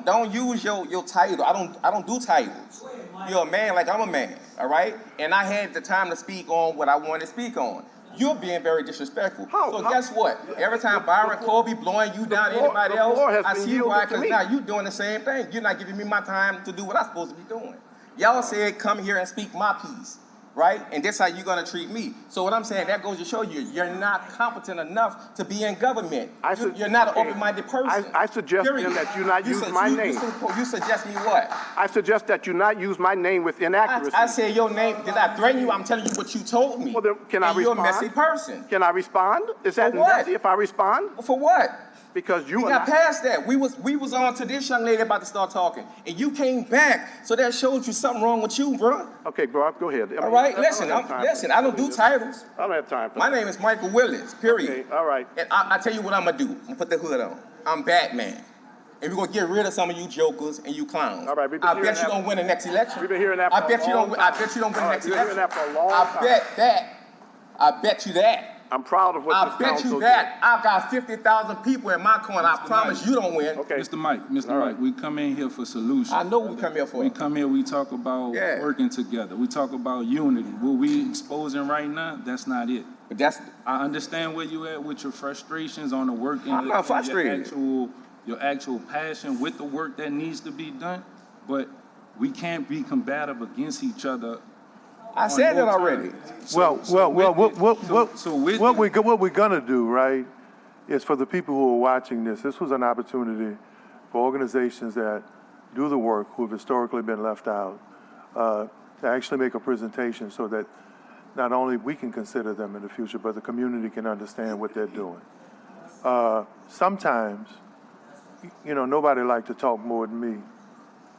don't use your title. I don't do titles. You're a man like I'm a man, all right? And I had the time to speak on what I wanted to speak on. You're being very disrespectful. Guess what? Every time Byron Colby blowing you down, anybody the floor else, has I been see why, yielded to because me. now you're doing the same thing. You're not giving me my time to do what I'm supposed to be doing. Y'all said come here and speak my piece, right? And that's how you're gonna treat me. So what I'm saying, that goes to show you, you're not competent enough to be in government. You're not an open-minded person. I suggest then Period. that you not use my name. You suggest me what? I suggest that you not use my name with inaccuracy. I said your name. Did I threaten you? I'm telling you what you told me. Well, then, can I And you're a respond? messy person. Can I respond? Is that For what? messy if I respond? For what? Because you We and got I, past that. We was on to this young lady about to start talking, and you came back. So that shows you something wrong with you, bro. okay, bro, go ahead. All right, I listen. don't have time for I don't do titles. I don't have time for My that. name is Michael Willis. Period. Okay, all right. And I tell you what I'm gonna do. I'm gonna put the hood on. I'm Batman. And we're gonna get rid of some of you jokers and you clowns. All right, we've been I hearing bet you that- don't win the next election. We've been hearing that I for bet a you long don't. time. I bet you don't win All the right, next we've been election. hearing that for a long I time. bet that. I bet you that. I'm proud of what I this bet council you did. that. I've got 50,000 people in my corner. I promise you don't win. Okay. Mr. Mike, All right. we come in here for solutions. I know what we come here for. We come here, we talk about Yeah. working together. We talk about unity. What we exposing right now, that's not it. But that's I understand where you at with your frustrations on the work and I'm not frustrated. your actual passion with the work that needs to be done, but we can't be combative against each other. I said that both already. sides. Well, with what we're gonna do, right, is for the people who are watching this was an opportunity for organizations that do the work, who have historically been left out, to actually make a presentation so that not only we can consider them in the future, but the community can understand what they're doing. Sometimes, nobody like to talk more than me,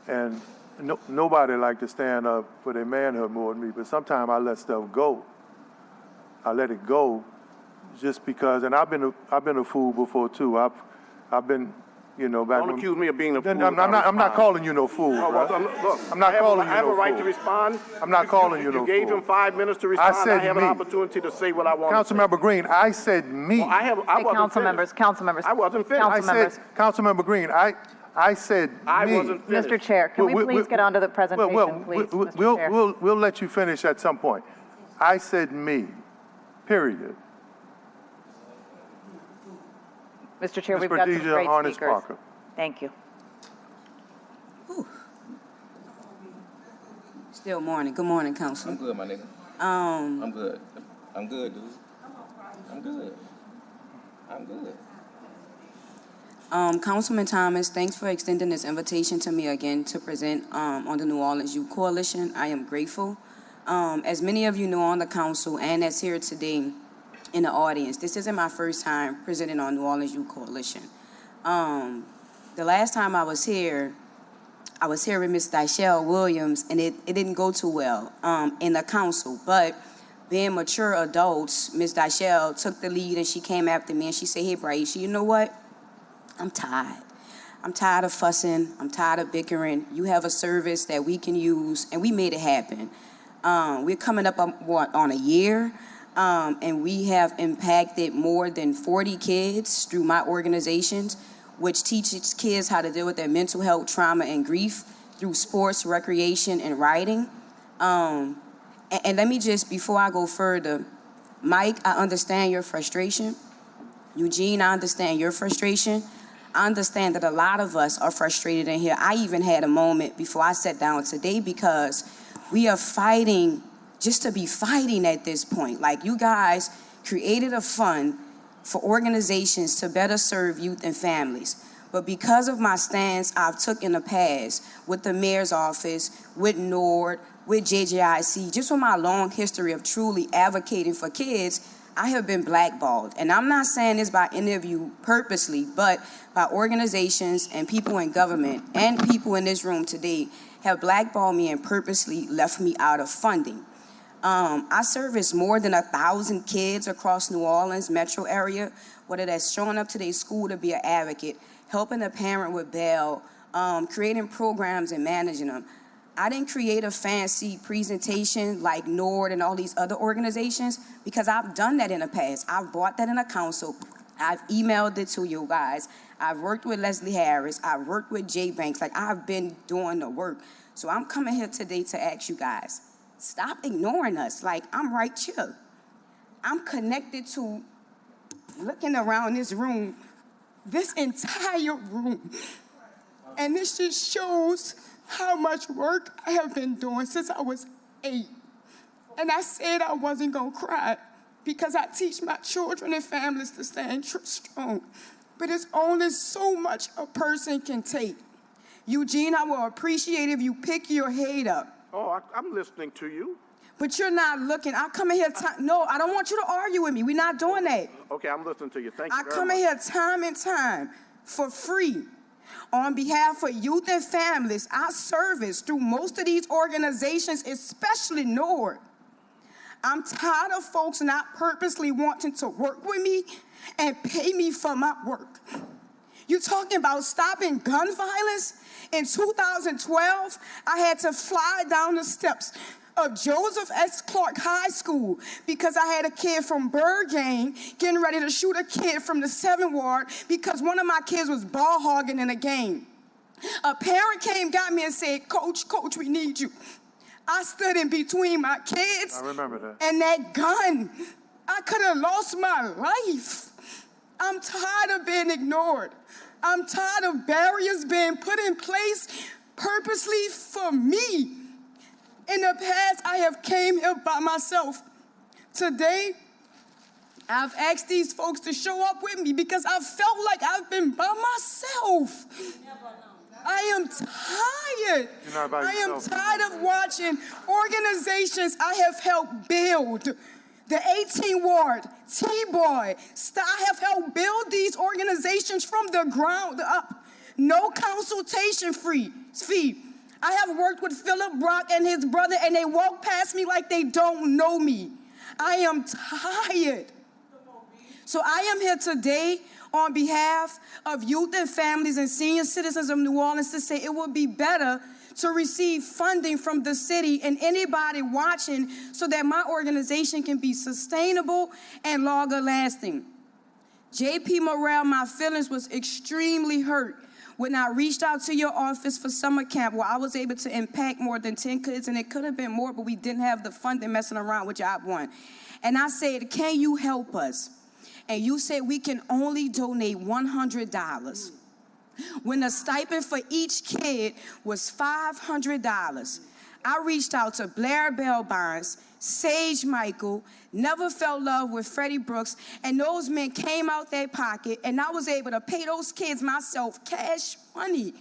and nobody like to stand up for their manhood more than me, but sometimes I let stuff go. I let it go just because, and I've been a fool before too. I've been, you know, back Don't when... accuse me of being a fool. I'm not calling you no fool, Oh, bro. well, look, I'm not calling you I have no a right to fool. respond. I'm not calling you no You gave fool. him 5 minutes to respond. I said have me. an opportunity to say what I want to say. Councilmember Green, I said me. Well, I Hey, wasn't council finished. members, council members. I wasn't finished. I Council said, members. Councilmember Green, I said me. I wasn't finished. Mr. Chair, can we please get on to the presentation, please, Mr. Chair? We'll let you finish at some point. I said me, period. Mr. Chair, Ms. we've got some Khadijah great Harness speakers. Parker. Thank you. Still morning. Good morning, Council. I'm good, my nigga. I'm good. I'm good, dude. I'm good. I'm good. Councilman Thomas, thanks for extending this invitation to me again to present on the New Orleans Youth Coalition. I am grateful. As many of you know on the council and as here today in the audience, this isn't my first time presenting on New Orleans Youth Coalition. The last time I was here with Ms. Dyshell Williams, and it didn't go too well in the council. But being mature adults, Ms. Dyshell took the lead and she came after me and she said, hey, Braisha, you know what? I'm tired. I'm tired of fussing. I'm tired of bickering. You have a service that we can use, and we made it happen. We're coming up on a year, and we have impacted more than 40 kids through my organizations, which teaches kids how to deal with their mental health, trauma, and grief through sports, recreation, and writing. And let me just, before I go further, Mike, I understand your frustration. Eugene, I understand your frustration. I understand that a lot of us are frustrated in here. I even had a moment before I sat down today because we are fighting just to be fighting at this point. Like, you guys created a fund for organizations to better serve youth and families. But because of my stance I've took in the past with the mayor's office, with NORD, with JJIC, just from my long history of truly advocating for kids, I have been blackballed. And I'm not saying this by any of you purposely, but by organizations and people in government and people in this room today have blackballed me and purposely left me out of funding. I service more than 1,000 kids across New Orleans metro area, whether that's showing up to their school to be an advocate, helping a parent with bail, creating programs and managing them. I didn't create a fancy presentation like NORD and all these other organizations because I've done that in the past. I've bought that in a council. I've emailed it to you guys. I've worked with Leslie Harris. I've worked with Jay Banks. Like, I've been doing the work. So I'm coming here today to ask you guys, stop ignoring us. Like, I'm right here. I'm connected to, looking around this room, this entire room. And this just shows how much work I have been doing since I was 8. And I said I wasn't gonna cry because I teach my children and families to stand strong. But it's only so much a person can take. Eugene, I will appreciate if you pick your head up. Oh, I'm listening to you. But you're not looking. I come in here, no, I don't want you to argue with me. We're not doing that. Okay, I'm listening to you. Thank you I very come much. in here time and time for free. On behalf of youth and families, I service through most of these organizations, especially NORD. I'm tired of folks not purposely wanting to work with me and pay me for my work. You're talking about stopping gun violence? In 2012, I had to fly down the steps of Joseph S. Clark High School because I had a kid from Berghain getting ready to shoot a kid from the 7th Ward because one of my kids was ball hogging in a game. A parent came, got me and said, Coach, we need you. I stood in between my kids I remember that. and that gun. I could have lost my life. I'm tired of being ignored. I'm tired of barriers being put in place purposely for me. In the past, I have came here by myself. Today, I've asked these folks to show up with me because I felt like I've been by myself. I am tired. You're not by I am yourself. tired of watching organizations I have helped build. The 18th Ward, T-Boy, I have helped build these organizations from the ground up. No consultation fee. I have worked with Philip Brock and his brother, and they walk past me like they don't know me. I am tired. So I am here today on behalf of youth and families and senior citizens of New Orleans to say it would be better to receive funding from the city and anybody watching so that my organization can be sustainable and longer lasting. JP Morrell, my feelings was extremely hurt when I reached out to your office for summer camp where I was able to impact more than 10 kids, and it could have been more, but we didn't have the funding messing around with Job One. And I said, can you help us? And you said we can only donate $100. When the stipend for each kid was $500. I reached out to Blair Bell Barnes, Sage Michael, Never Felt Love with Freddie Brooks, and those men came out their pocket, and I was able to pay those kids myself cash money.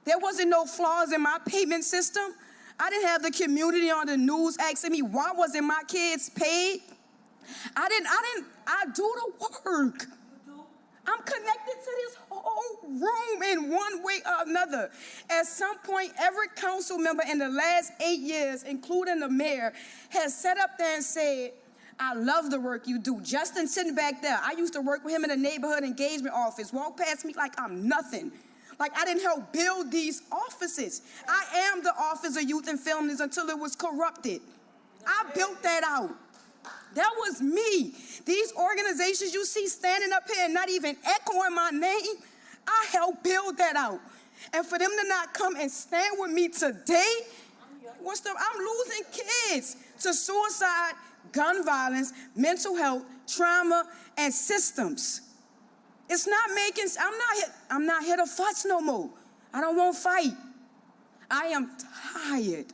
There wasn't no flaws in my payment system. I didn't have the community on the news asking me why wasn't my kids paid. I do the work. I'm connected to this whole room in one way or another. At some point, every council member in the last 8 years, including the mayor, has sat up there and said, I love the work you do. Justin sitting back there, I used to work with him in the neighborhood engagement office, walk past me like I'm nothing. Like I didn't help build these offices. I am the Office of Youth and Families until it was corrupted. I built that out. That was me. These organizations you see standing up here and not even echoing my name, I helped build that out. And for them to not come and stand with me today, I'm losing kids to suicide, gun violence, mental health, trauma, and systems. It's not making, I'm not here to fuss no more. I don't want to fight. I am tired.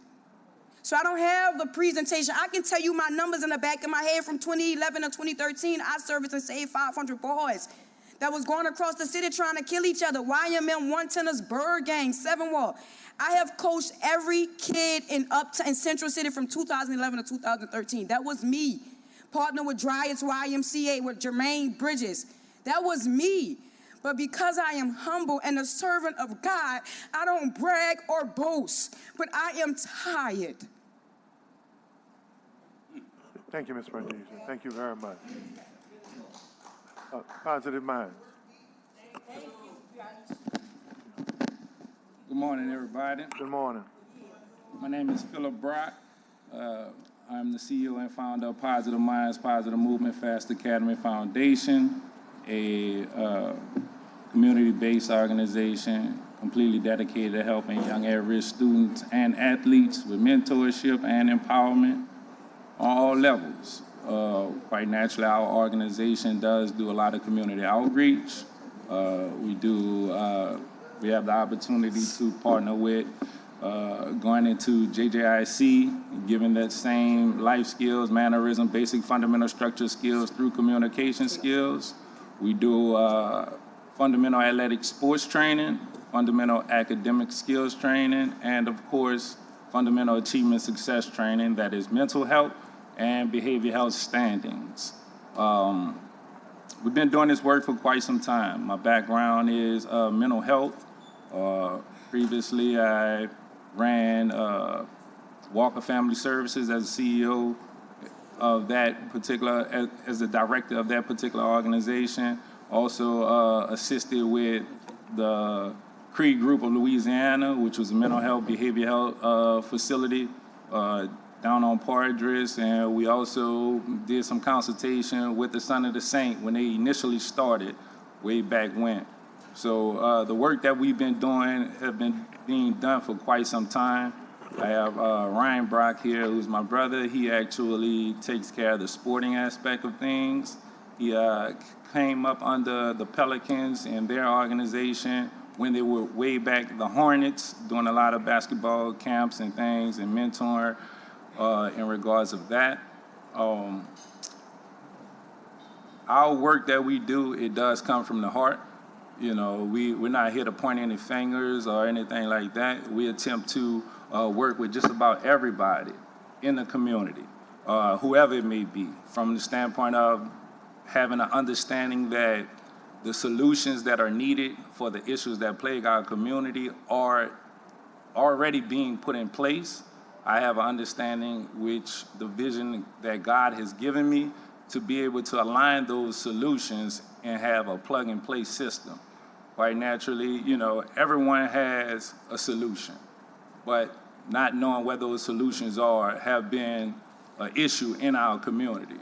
So I don't have the presentation. I can tell you my numbers in the back of my head from 2011 to 2013. I serviced and saved 500 boys that was going across the city trying to kill each other. YMM, One Tenors, Bird Gang, Seven Wall. I have coached every kid in Central City from 2011 to 2013. That was me. Partnered with Dryads YMCA with Jermaine Bridges. That was me. But because I am humble and a servant of God, I don't brag or boast. But I am tired. Thank you, Ms. Rhodesia. Thank you very much. Positive Minds. Good morning, everybody. Good morning. My name is Philip Brock. I'm the CEO and founder of Positive Minds, Positive Movement, Fast Academy Foundation, a community-based organization completely dedicated to helping young at-risk students and athletes with mentorship and empowerment on all levels. Quite naturally, our organization does do a lot of community outreach. We have the opportunity to partner with going into JJIC, giving that same life skills, mannerism, basic fundamental structure skills through communication skills. We do fundamental athletic sports training, fundamental academic skills training, and of course, fundamental achievement success training that is mental health and behavioral health standings. We've been doing this work for quite some time. My background is mental health. Previously, I ran Walker Family Services as CEO of that particular, as the director of that particular organization. Also assisted with the Creed Group of Louisiana, which was a mental health, behavioral health facility down on Pardris. And we also did some consultation with the Son of the Saint when they initially started way back when. So the work that we've been doing have been being done for quite some time. I have Ryan Brock here, who's my brother. He actually takes care of the sporting aspect of things. He came up under the Pelicans and their organization when they were way back the Hornets, doing a lot of basketball camps and things and mentoring in regards of that. Our work that we do, it does come from the heart. You know, we're not here to point any fingers or anything like that. We attempt to work with just about everybody in the community, whoever it may be, from the standpoint of having an understanding that the solutions that are needed for the issues that plague our community are already being put in place. I have an understanding which the vision that God has given me to be able to align those solutions and have a plug-and-play system. Quite naturally, you know, everyone has a solution, but not knowing where those solutions are have been an issue in our community.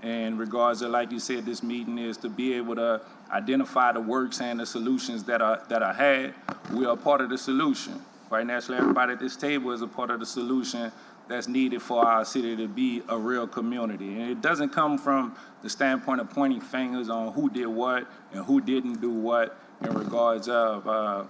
In regards to, like you said, this meeting is to be able to identify the works and the solutions that are had. We are part of the solution. Quite naturally, everybody at this table is a part of the solution that's needed for our city to be a real community. And it doesn't come from the standpoint of pointing fingers on who did what and who didn't do what in regards of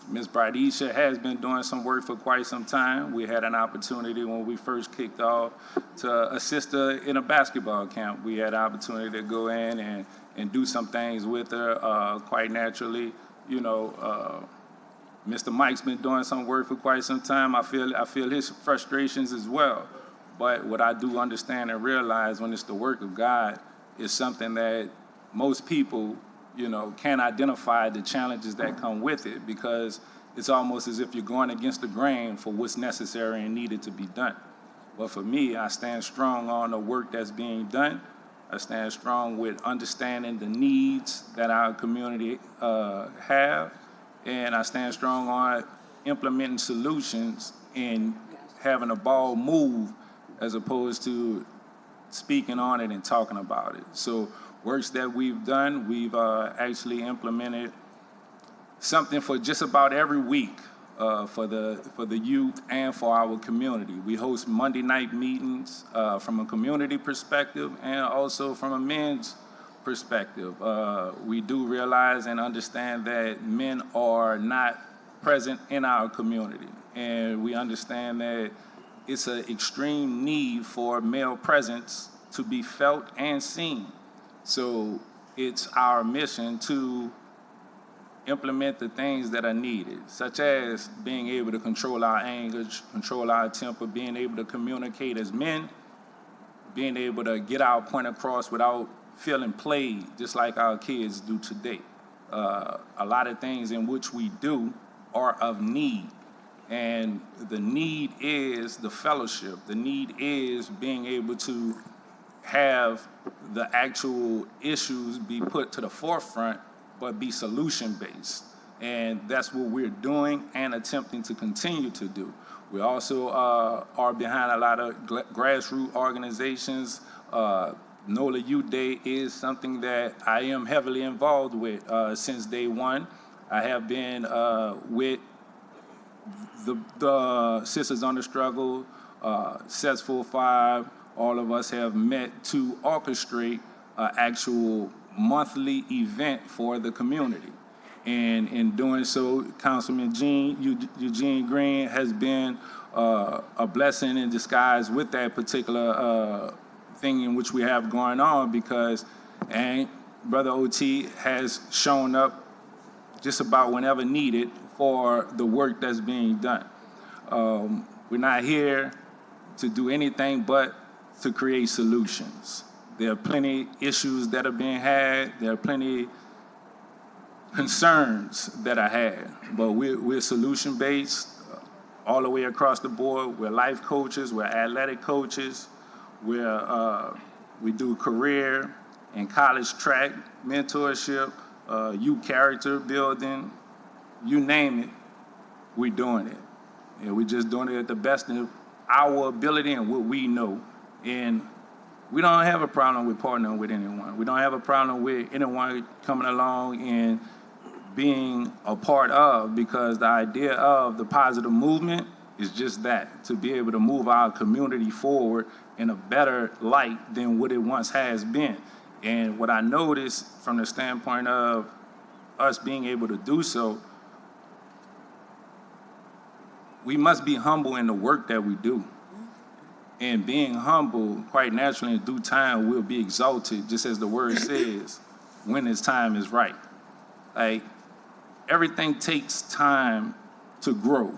Ms. Bradisha has been doing some work for quite some time. We had an opportunity when we first kicked off to assist her in a basketball camp. We had an opportunity to go in and do some things with her. Quite naturally, you know, Mr. Mike's been doing some work for quite some time. I feel his frustrations as well. But what I do understand and realize when it's the work of God is something that most people, you know, can't identify the challenges that come with it, because it's almost as if you're going against the grain for what's necessary and needed to be done. But for me, I stand strong on the work that's being done. I stand strong with understanding the needs that our community have, and I stand strong on implementing solutions and having a ball move as opposed to speaking on it and talking about it. So works that we've done, we've actually implemented something for just about every week for the youth and for our community. We host Monday night meetings from a community perspective and also from a men's perspective. We do realize and understand that men are not present in our community, and we understand that it's an extreme need for male presence to be felt and seen. So it's our mission to implement the things that are needed, such as being able to control our anger, control our temper, being able to communicate as men, being able to get our point across without feeling played, just like our kids do today. A lot of things in which we do are of need. And the need is the fellowship. The need is being able to have the actual issues be put to the forefront, but be solution-based. And that's what we're doing and attempting to continue to do. We also are behind a lot of grassroots organizations. NOLA Youth Day is something that I am heavily involved with since day one. I have been with the Sisters on the Struggle, Sets 4-5. All of us have met to orchestrate an actual monthly event for the community. And in doing so, Councilman Eugene Green has been a blessing in disguise with that particular thing in which we have going on, because Brother OT has shown up just about whenever needed for the work that's being done. We're not here to do anything but to create solutions. There are plenty issues that are being had. There are plenty concerns that are had, but we're solution-based all the way across the board. We're life coaches, we're athletic coaches, we do career and college track mentorship, youth character building, you name it, we're doing it. And we're just doing it at the best of our ability and what we know. And we don't have a problem with partnering with anyone. We don't have a problem with anyone coming along and being a part of, because the idea of the positive movement is just that, to be able to move our community forward in a better light than what it once has been. And what I noticed from the standpoint of us being able to do so, we must be humble in the work that we do. And being humble, quite naturally, in due time, will be exalted, just as the word says, when his time is right. Like, everything takes time to grow.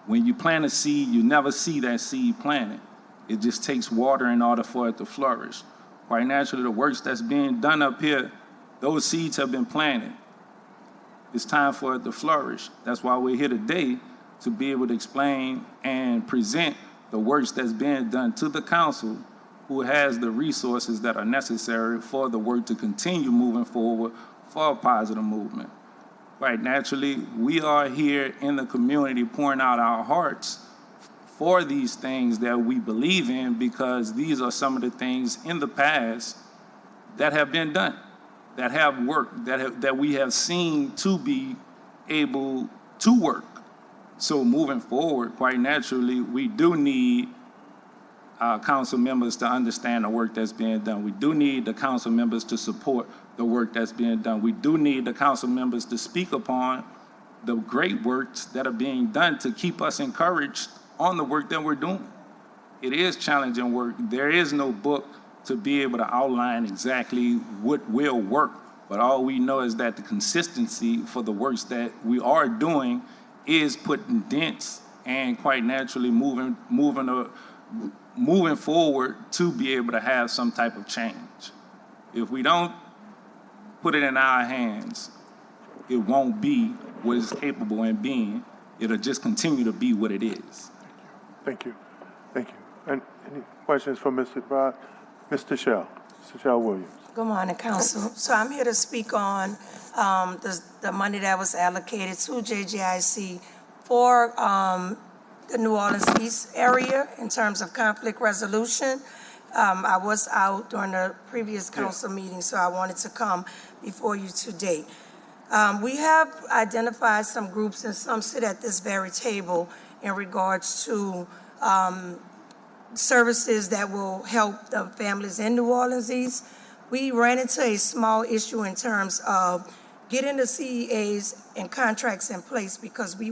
When you plant a seed, you never see that seed planted. It just takes water in order for it to flourish. Quite naturally, the works that's being done up here, those seeds have been planted. It's time for it to flourish. That's why we're here today, to be able to explain and present the works that's being done to the council who has the resources that are necessary for the work to continue moving forward for a positive movement. Quite naturally, we are here in the community pouring out our hearts for these things that we believe in, because these are some of the things in the past that have been done, that have worked, that we have seen to be able to work. So moving forward, quite naturally, we do need our council members to understand the work that's being done. We do need the council members to support the work that's being done. We do need the council members to speak upon the great works that are being done to keep us encouraged on the work that we're doing. It is challenging work. There is no book to be able to outline exactly what will work, but all we know is that the consistency for the works that we are doing is putting dents and quite naturally moving forward to be able to have some type of change. If we don't put it in our hands, it won't be what it's capable in being. It'll just continue to be what it is. Thank you. Thank you. And any questions for Mr. Broad? Mr. Shell Williams. Good morning, Council. So I'm here to speak on the money that was allocated to JJIC for the New Orleans East area in terms of conflict resolution. I was out during the previous council meeting, so I wanted to come before you today. We have identified some groups, and some sit at this very table, in regards to services that will help the families in New Orleans East. We ran into a small issue in terms of getting the CEAs and contracts in place, because we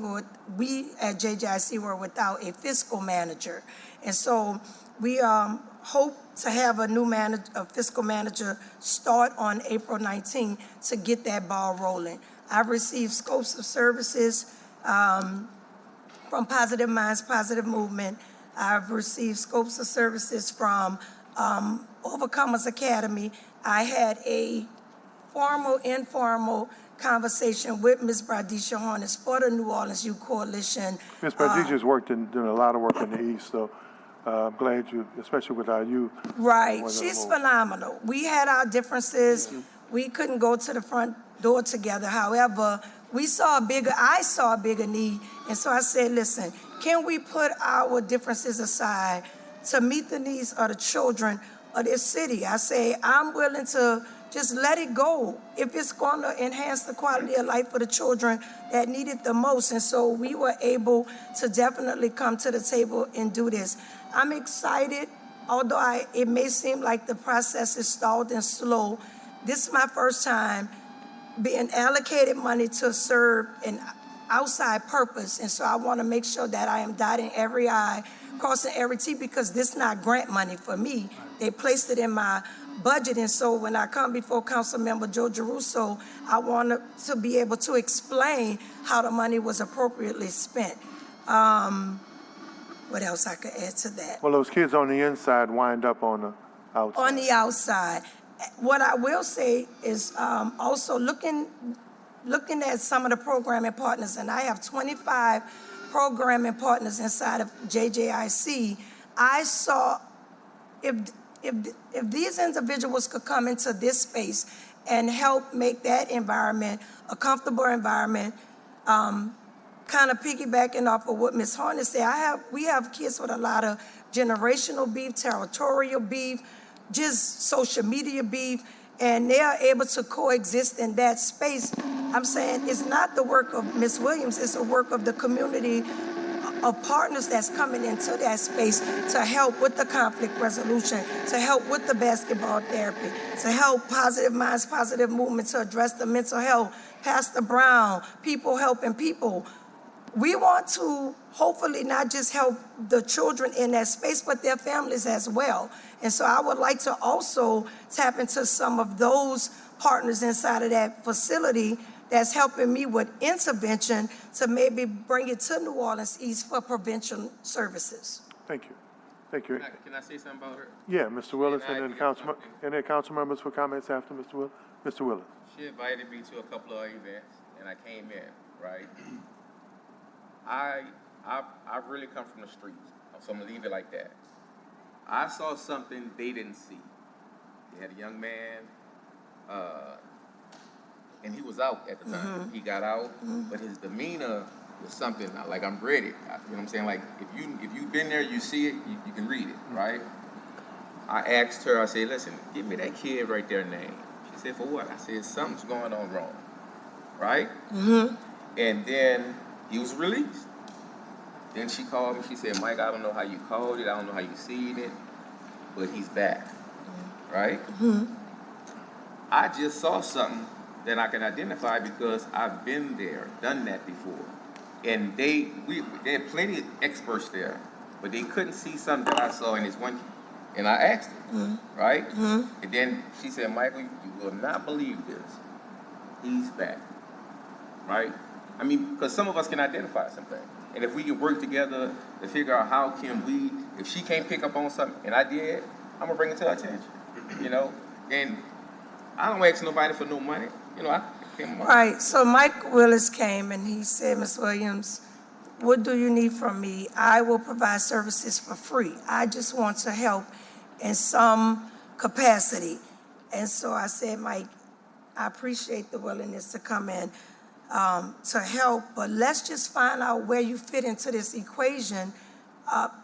at JJIC were without a fiscal manager. And so we hope to have a fiscal manager start on April 19 to get that ball rolling. I've received scopes of services from Positive Minds, Positive Movement. I've received scopes of services from Overcomers Academy. I had a formal, informal conversation with Ms. Bradisha Harness for the New Orleans Youth Coalition. Ms. Bradisha's doing a lot of work in the East, so I'm glad you, especially with our youth. Right, she's phenomenal. We had our differences. We couldn't go to the front door together. However, I saw a bigger need, and so I said, listen, can we put our differences aside to meet the needs of the children of this city? I say, I'm willing to just let it go if it's going to enhance the quality of life for the children that need it the most. And so we were able to definitely come to the table and do this. I'm excited, although it may seem like the process is stalled and slow. This is my first time being allocated money to serve an outside purpose. And so I want to make sure that I am dotting every I, crossing every T, because this is not grant money for me. They placed it in my budget. And so when I come before Councilmember Joe Giarrusso, I want to be able to explain how the money was appropriately spent. What else I could add to that? Well, those kids on the inside wind up on the outside. On the outside. What I will say is also looking at some of the programming partners, and I have 25 programming partners inside of JJIC. I saw if these individuals could come into this space and help make that environment a comfortable environment, kind of piggybacking off of what Ms. Harness said, we have kids with a lot of generational beef, territorial beef, just social media beef, and they are able to coexist in that space. I'm saying it's not the work of Ms. Williams, it's the work of the community of partners that's coming into that space to help with the conflict resolution, to help with the basketball therapy, to help Positive Minds, Positive Movement to address the mental health, Pastor Brown, people helping people. We want to hopefully not just help the children in that space, but their families as well. And so I would like to also tap into some of those partners inside of that facility that's helping me with intervention to maybe bring it to New Orleans East for prevention services. Thank you. Thank you. Can I say something about her? Yeah, Mr. Willis, and then council members for comments after Mr. Willis. Mr. Willis. She invited me to a couple of events, and I came in, right? I really come from the streets, so I'm gonna leave it like that. I saw something they didn't see. They had a young man, and he was out at the time. He got out, but his demeanor was something like, I'm ready. You know what I'm saying? Like, if you've been there, you see it, you can read it, right? I asked her, I said, listen, give me that kid right there name. She said, for what? I said, something's going on wrong, right? And then he was released. Then she called me, she said, Mike, I don't know how you called it, I don't know how you seen it, but he's back, right? I just saw something that I can identify because I've been there, done that before. And they had plenty of experts there, but they couldn't see something that I saw in this one. And I asked her, right? And then she said, Michael, you will not believe this. He's back, right? I mean, because some of us can identify something. And if we can work together to figure out how can we, if she can't pick up on something, and I did, I'm going to bring it to her attention, you know? And I don't ask nobody for no money. You know, I came on. Right, so Mike Willis came and he said, Ms. Williams, what do you need from me? I will provide services for free. I just want to help in some capacity. And so I said, Mike, I appreciate the willingness to come in to help, but let's just find out where you fit into this equation.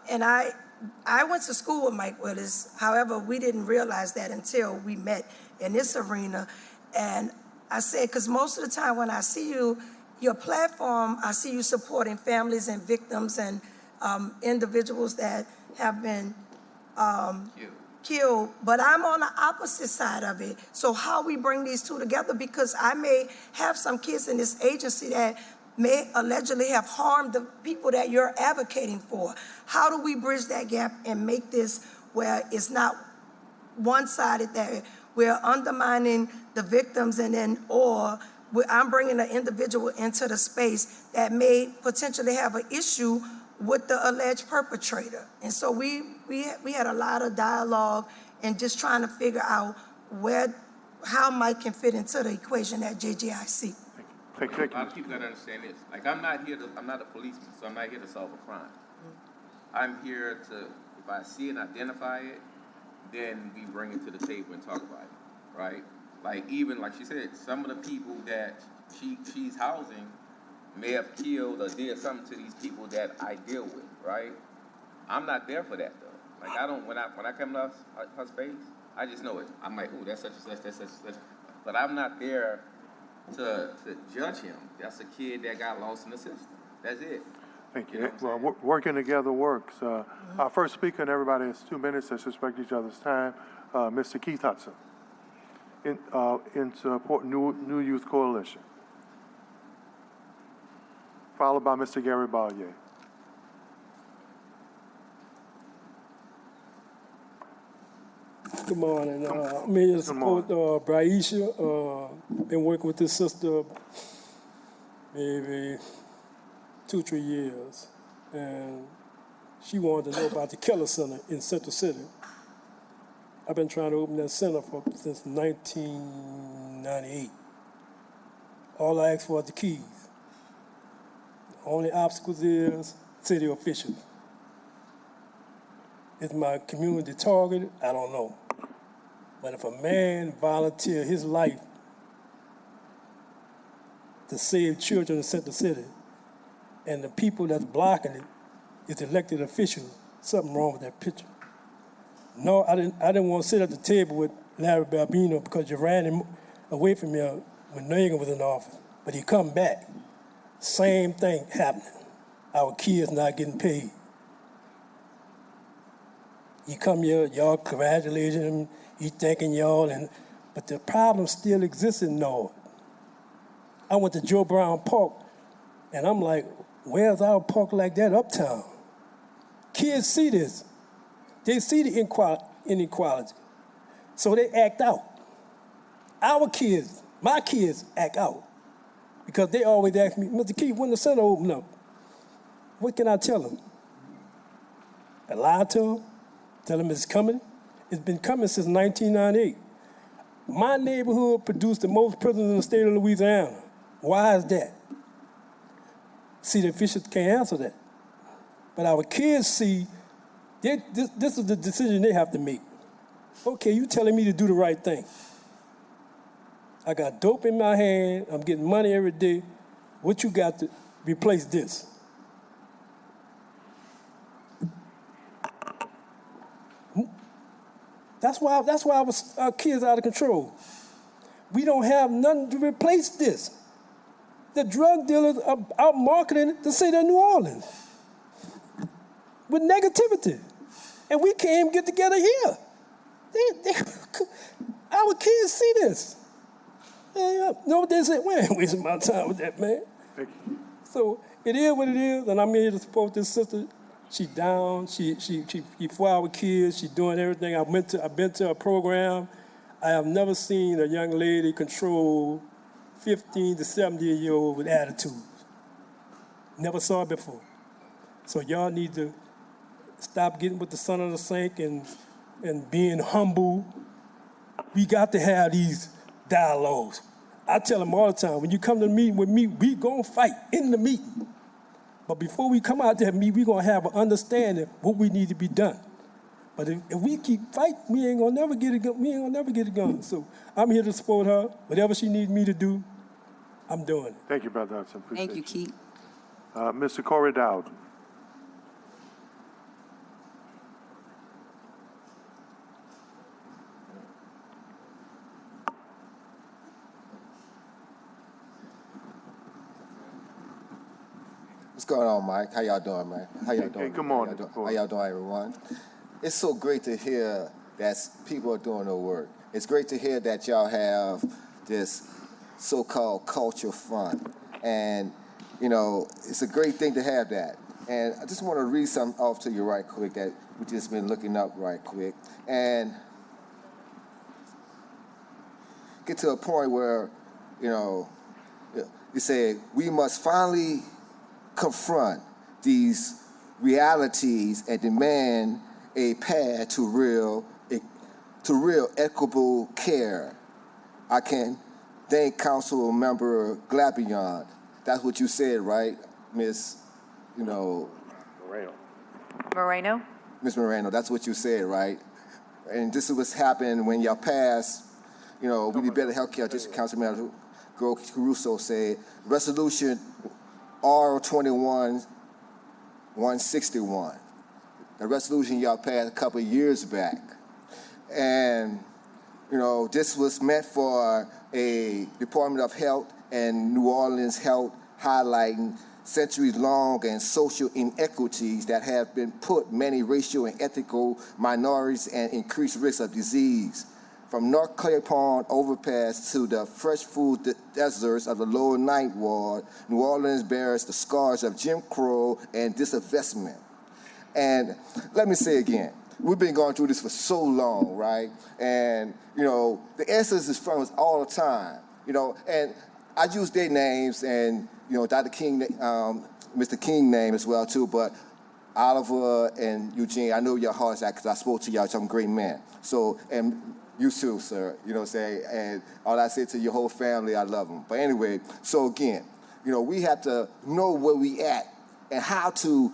And I went to school with Mike Willis. However, we didn't realize that until we met in this arena. And I said, because most of the time when I see you, your platform, I see you supporting families and victims and individuals that have been killed, but I'm on the opposite side of it. So how we bring these two together, because I may have some kids in this agency that may allegedly have harmed the people that you're advocating for. How do we bridge that gap and make this where it's not one-sided, that we're undermining the victims and then, or I'm bringing an individual into the space that may potentially have an issue with the alleged perpetrator. And so we had a lot of dialogue and just trying to figure out how Mike can fit into the equation at JJIC. Thank A lot of people gotta understand this. Like, I'm not a policeman, so I'm not here to solve a crime. I'm here to, if I see and identify it, then we bring it to the table and talk about it, right? Like, even, like she said, some of the people that she's housing may have killed or did something to these people that I deal with, right? I'm not there for that, though. Like, I don't, when I come to her space, I just know it. I'm like, oh, that's such and such, that's such and such. But I'm not there to judge him. That's a kid that got lost in the system. That's it. Thank you. Well, working together works. Our first speaker, and everybody has 2 minutes. Let's respect each other's time. Mr. Keith Hudson, in support New Youth Coalition, followed by Mr. Gary Bollier. Good morning. I'm here to support Braisha. Been working with this sister maybe 2-3 years, and she wanted to know about the Keller Center in Central City. I've been trying to open that center since 1998. All I asked for is the keys. The only obstacles is city officials. Is my community targeted? I don't know. But if a man volunteer his life to save children in Central City, and the people that's blocking it is elected officials, something wrong with that picture. No, I didn't want to sit at the table with Larry Barbino because you ran him away from me when Nagin was in office. But he come back. Same thing happening. Our kids not getting paid. He come here, y'all congratulating him, he thanking y'all, but the problem still exists in Norwood. I went to Joe Brown Park, and I'm like, where's our park like that uptown? Kids see this. They see the inequality. So they act out. Our kids, my kids act out. Because they always ask me, Mr. Keith, when the center open up? What can I tell them? I lie to them, tell them it's coming. It's been coming since 1998. My neighborhood produced the most prisons in the state of Louisiana. Why is that? See, the officials can't answer that. But our kids see This is the decision they have to make. Okay, you telling me to do the right thing. I got dope in my hand. I'm getting money every day. What you got to replace this? That's why our kids are out of control. We don't have nothing to replace this. The drug dealers are out marketing the city of New Orleans with negativity. And we can't even get together here. Our kids see this. No, they say, we ain't wasting my time with that, man. So it is what it is, and I'm here to support this sister. She down, she for our kids, she doing everything. I've been to a program. I have never seen a young lady control 15 to 70-year-old with attitude. Never saw it before. So y'all need to stop getting with the son of the sink and being humble. We got to have these dialogues. I tell them all the time, when you come to the meeting with me, we gonna fight in the meeting. But before we come out there and meet, we gonna have an understanding what we need to be done. But if we keep fighting, we ain't gonna never get it done. So I'm here to support her. Whatever she needs me to do, I'm doing it. Thank you, Brother Hudson. Appreciate Thank you, Keith. Mr. Corey Dowd. What's going on, Mike? How y'all doing, man? How y'all doing? Hey, good morning. How y'all doing, everyone? It's so great to hear that people are doing their work. It's great to hear that y'all have this so-called culture fund. And, you know, it's a great thing to have that. And I just want to read something off to you right quick that we just been looking up right quick. And get to a point where, you know, you say, we must finally confront these realities and demand a path to real equitable care. I can thank Council Member Glapion. That's what you said, right, Miss? Moreno? Miss Moreno, that's what you said, right? And this is what's happened when y'all passed, we need better health care. District Councilman Caruso said, Resolution R21-161. The resolution y'all passed a couple of years back. And, this was meant for a Department of Health and New Orleans Health highlighting centuries-long and social inequities that have been put many racial and ethnical minorities at increased risk of disease. From North Clay Pond overpass to the fresh food deserts of the Lower Ninth Ward, New Orleans bears the scars of Jim Crow and disinvestment. And let me say again, we've been going through this for so long, right? And, the answers is from us all the time, and I use their names and, Dr. King, Mr. King name as well too, but Oliver and Eugene, I know your hearts out because I spoke to y'all, some great men. So, and you too, sir, you know what I'm saying? And all I say to your whole family, I love them. But anyway, so again, we have to know where we at and how to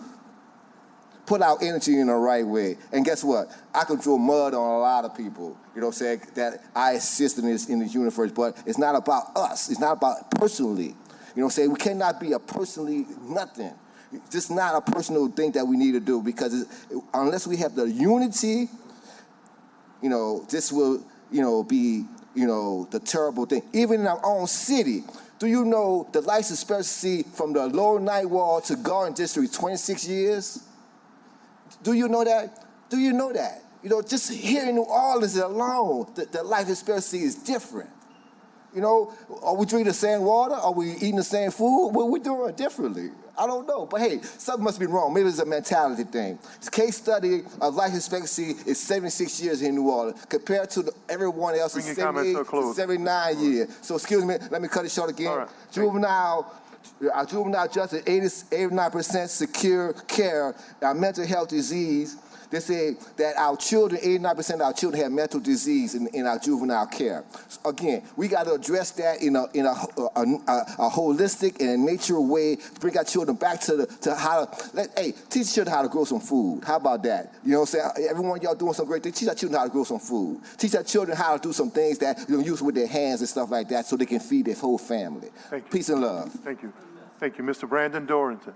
put our energy in the right way. And guess what? I can throw mud on a lot of people, that I assist in this universe, but it's not about us. It's not about personally. We cannot be a personally nothing. It's just not a personal thing that we need to do because unless we have the unity, this will, be, the terrible thing. Even in our own city, do you know the life expectancy from the Lower Ninth Ward to Garden District is 26 years? Do you know that? Do you know that? Just here in New Orleans alone, the life expectancy is different. Are we drinking the same water? Are we eating the same food? Well, we're doing it differently. I don't know. But hey, something must be wrong. Maybe it's a mentality thing. This case study of life expectancy is 76 years in New Orleans compared to everyone else is 78 to 79 years. So excuse me, let me cut it short again. All right. Juvenile justice, 89% secure care, mental health disease. They say that our children, 89% of our children have mental disease in our juvenile care. So again, we got to address that in a holistic and a nature way. Bring our children back to how to teach children how to grow some food. How about that? You know what I'm saying? Everyone of y'all doing some great things. Teach our children how to grow some food. Teach our children how to do some things that you use with their hands and stuff like that, so they can feed their whole family. Peace and love. Thank you. Thank you, Mr. Brandon Dorrington.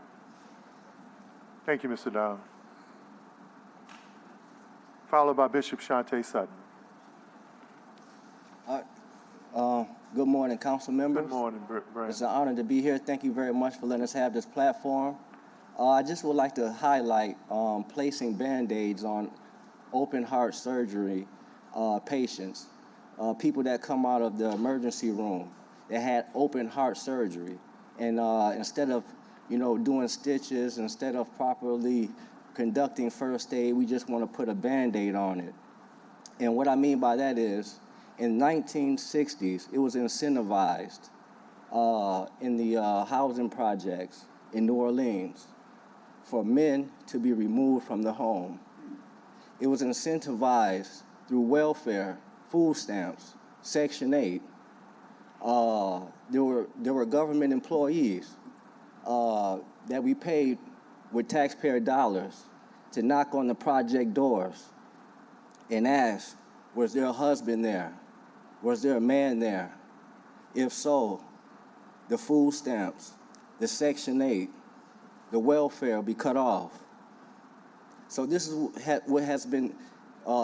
Thank you, Mr. Down. Followed by Bishop Shante Sutton. Good morning, council members. Good morning, Brandon. It's an honor to be here. Thank you very much for letting us have this platform. I just would like to highlight placing Band-Aids on open heart surgery patients, people that come out of the emergency room that had open heart surgery. And instead of, doing stitches, instead of properly conducting first aid, we just want to put a Band-Aid on it. And what I mean by that is, in 1960s, it was incentivized in the housing projects in New Orleans for men to be removed from the home. It was incentivized through welfare, food stamps, Section 8. There were government employees that we paid with taxpayer dollars to knock on the project doors and ask, was there a husband there? Was there a man there? If so, the food stamps, the Section 8, the welfare will be cut off. So this is what has been,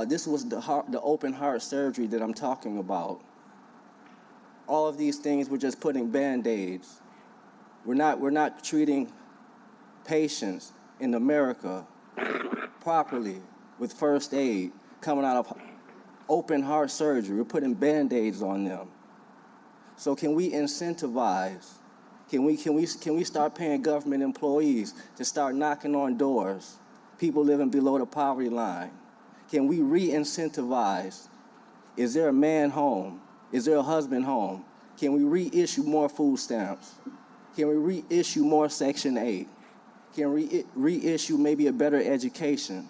this was the open heart surgery that I'm talking about. All of these things, we're just putting Band-Aids. We're not treating patients in America properly with first aid coming out of open heart surgery. We're putting Band-Aids on them. So can we incentivize? Can we start paying government employees to start knocking on doors? People living below the poverty line. Can we re-incentivize? Is there a man home? Is there a husband home? Can we reissue more food stamps? Can we reissue more Section 8? Can we reissue maybe a better education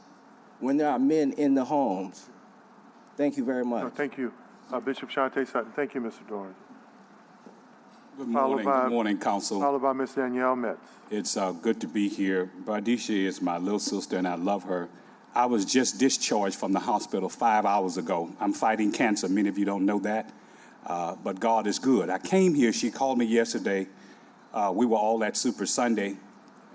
when there are men in the homes? Thank you very much. No, thank you. Bishop Shante Sutton. Thank you, Mr. Dorrington. Good morning, Council. Followed by Ms. Danielle Metz. It's good to be here. Bardisha is my little sister, and I love her. I was just discharged from the hospital 5 hours ago. I'm fighting cancer. Many of you don't know that, but God is good. I came here. She called me yesterday. We were all at Super Sunday,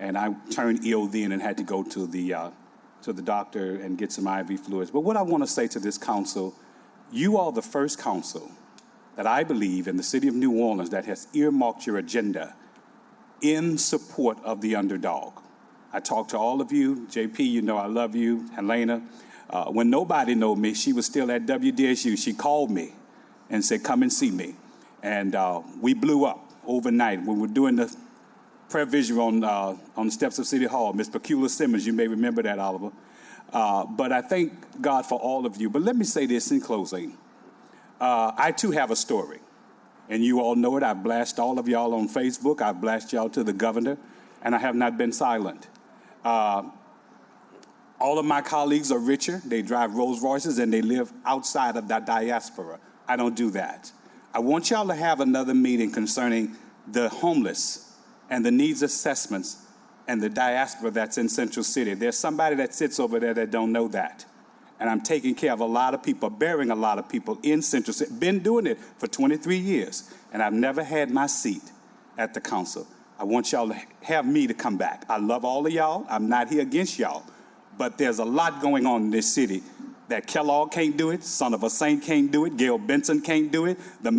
and I turned ill then and had to go to the doctor and get some IV fluids. But what I want to say to this council, you are the first council that I believe in the city of New Orleans that has earmarked your agenda in support of the underdog. I talked to all of you. JP, you know I love you. Helena. When nobody knew me, she was still at WDSU. She called me and said, come and see me. And we blew up overnight. We were doing the prayer vigil on the steps of City Hall. Ms. Pecula Simmons, you may remember that, Oliver. But I thank God for all of you. But let me say this in closing. I, too, have a story. And you all know it. I've blasted all of y'all on Facebook. I've blasted y'all to the governor. And I have not been silent. All of my colleagues are richer. They drive Rolls Royces and they live outside of that diaspora. I don't do that. I want y'all to have another meeting concerning the homeless and the needs assessments and the diaspora that's in Central City. There's somebody that sits over there that don't know that. And I'm taking care of a lot of people, bearing a lot of people in Central City. Been doing it for 23 years, and I've never had my seat at the council. I want y'all to have me to come back. I love all of y'all. I'm not here against y'all. But there's a lot going on in this city that Kellogg can't do it, Son of a Saint can't do it, Gail Benson can't do it, the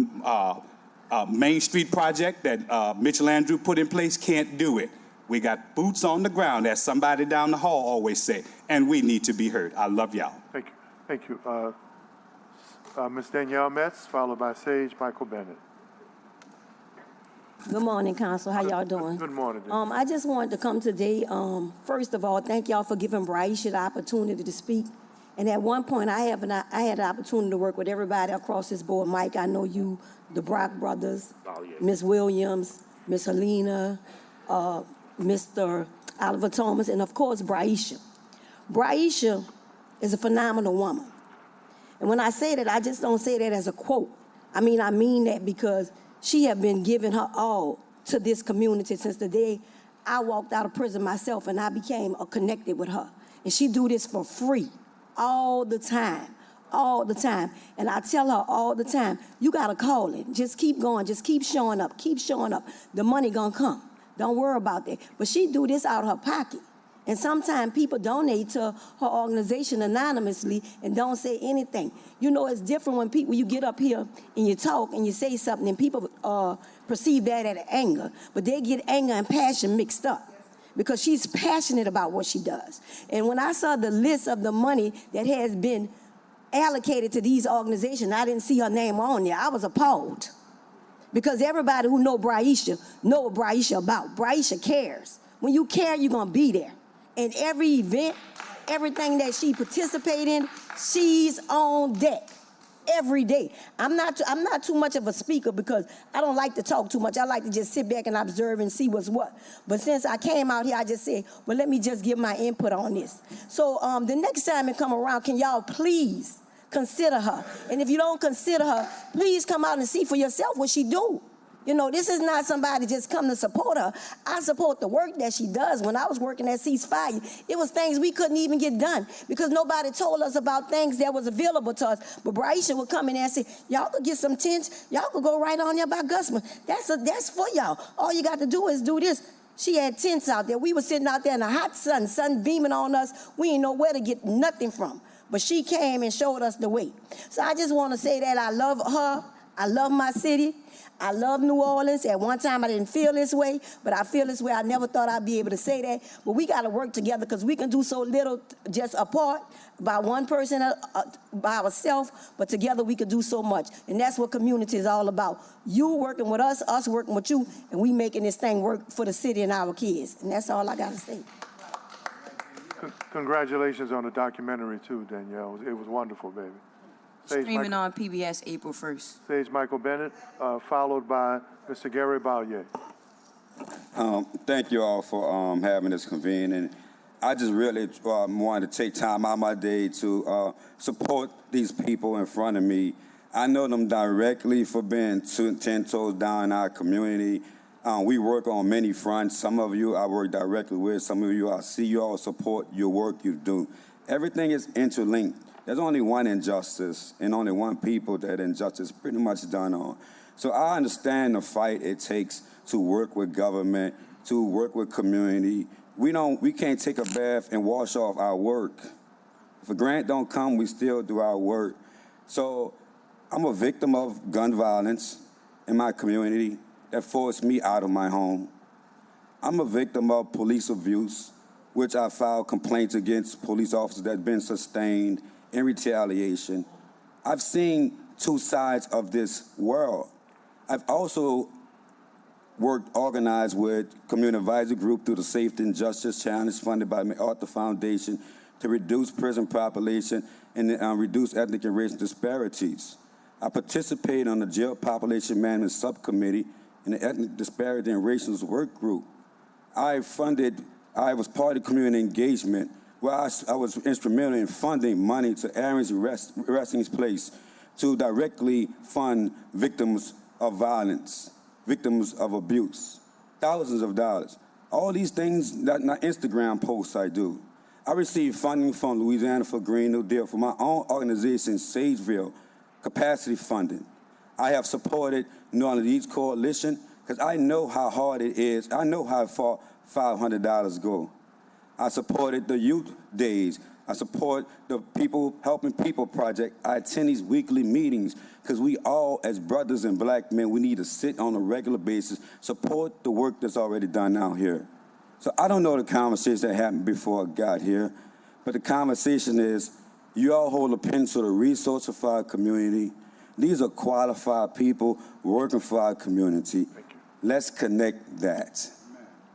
Main Street project that Mitchell Andrew put in place can't do it. We got boots on the ground, as somebody down the hall always say, and we need to be heard. I love y'all. Thank you. Thank you. Ms. Danielle Metz, followed by Sage Michael Bennett. Good morning, Council. How y'all doing? Good morning. I just wanted to come today. First of all, thank y'all for giving Braisha the opportunity to speak. And at one point, I had the opportunity to work with everybody across this board. Mike, I know you, the Brock brothers, Ms. Williams, Ms. Helena, Mr. Oliver Thomas, and of course, Braisha. Braisha is a phenomenal woman. And when I say that, I just don't say that as a quote. I mean that because she have been giving her all to this community since the day I walked out of prison myself and I became connected with her. And she do this for free all the time. All the time. And I tell her all the time, you got to call it. Just keep going. Just keep showing up. Keep showing up. The money going to come. Don't worry about that. But she do this out of her pocket. And sometimes people donate to her organization anonymously and don't say anything. You know, it's different when you get up here and you talk and you say something and people perceive that as anger. But they get anger and passion mixed up because she's passionate about what she does. And when I saw the list of the money that has been allocated to these organizations, I didn't see her name on there. I was appalled because everybody who know Braisha know what Braisha about. Braisha cares. When you care, you're going to be there. And every event, everything that she participates in, she's on deck every day. I'm not too much of a speaker because I don't like to talk too much. I like to just sit back and observe and see what's what. But since I came out here, I just said, well, let me just give my input on this. So the next time it come around, can y'all please consider her? And if you don't consider her, please come out and see for yourself what she do. You know, this is not somebody just come to support her. I support the work that she does. When I was working at Ceasefire, it was things we couldn't even get done because nobody told us about things that was available to us. But Braisha would come in there and say, y'all could get some tents. Y'all could go right on there by Gusman. That's for y'all. All you got to do is do this. She had tents out there. We were sitting out there in the hot sun beaming on us. We didn't know where to get nothing from. But she came and showed us the way. So I just want to say that I love her. I love my city. I love New Orleans. At one time, I didn't feel this way, but I feel this way. I never thought I'd be able to say that. But we got to work together because we can do so little just apart, by one person, by ourselves, but together we can do so much. And that's what community is all about. You working with us working with you, and we making this thing work for the city and our kids. And that's all I got to say. Congratulations on the documentary, too, Danielle. It was wonderful, baby. Streaming on PBS April 1st. Sage Michael Bennett, followed by Mr. Gary Ballier. Thank you all for having this convene. And I just really wanted to take time out of my day to support these people in front of me. I know them directly for being 10 toes down in our community. We work on many fronts. Some of you I work directly with. Some of you I see you all support your work you do. Everything is interlinked. There's only one injustice and only one people that injustice pretty much done on. So I understand the fight it takes to work with government, to work with community. We can't take a bath and wash off our work. If a grant don't come, we still do our work. So I'm a victim of gun violence in my community that forced me out of my home. I'm a victim of police abuse, which I filed complaints against police officers that have been sustained in retaliation. I've seen two sides of this world. I've also organized with Community Advisory Group through the Safety and Justice Challenge funded by MacArthur Foundation to reduce prison population and reduce ethnic and racial disparities. I participated on the Jail Population Management Subcommittee and the Ethnic Disparity and Racial Work Group. I was part of community engagement where I was instrumental in funding money to Aaron's Resting Place to directly fund victims of violence, victims of abuse, thousands of dollars. All these things, not Instagram posts I do. I received funding from Louisiana for Green New Deal for my own organization, Sageville, capacity funding. I have supported New Orleans Youth Coalition because I know how hard it is. I know how far $500 go. I supported the Youth Days. I support the People Helping People Project. I attend these weekly meetings because we all, as brothers and black men, we need to sit on a regular basis, support the work that's already done out here. So I don't know the conversation that happened before I got here, but the conversation is, you all hold a pen to the resources for our community. These are qualified people working for our community. Let's connect that.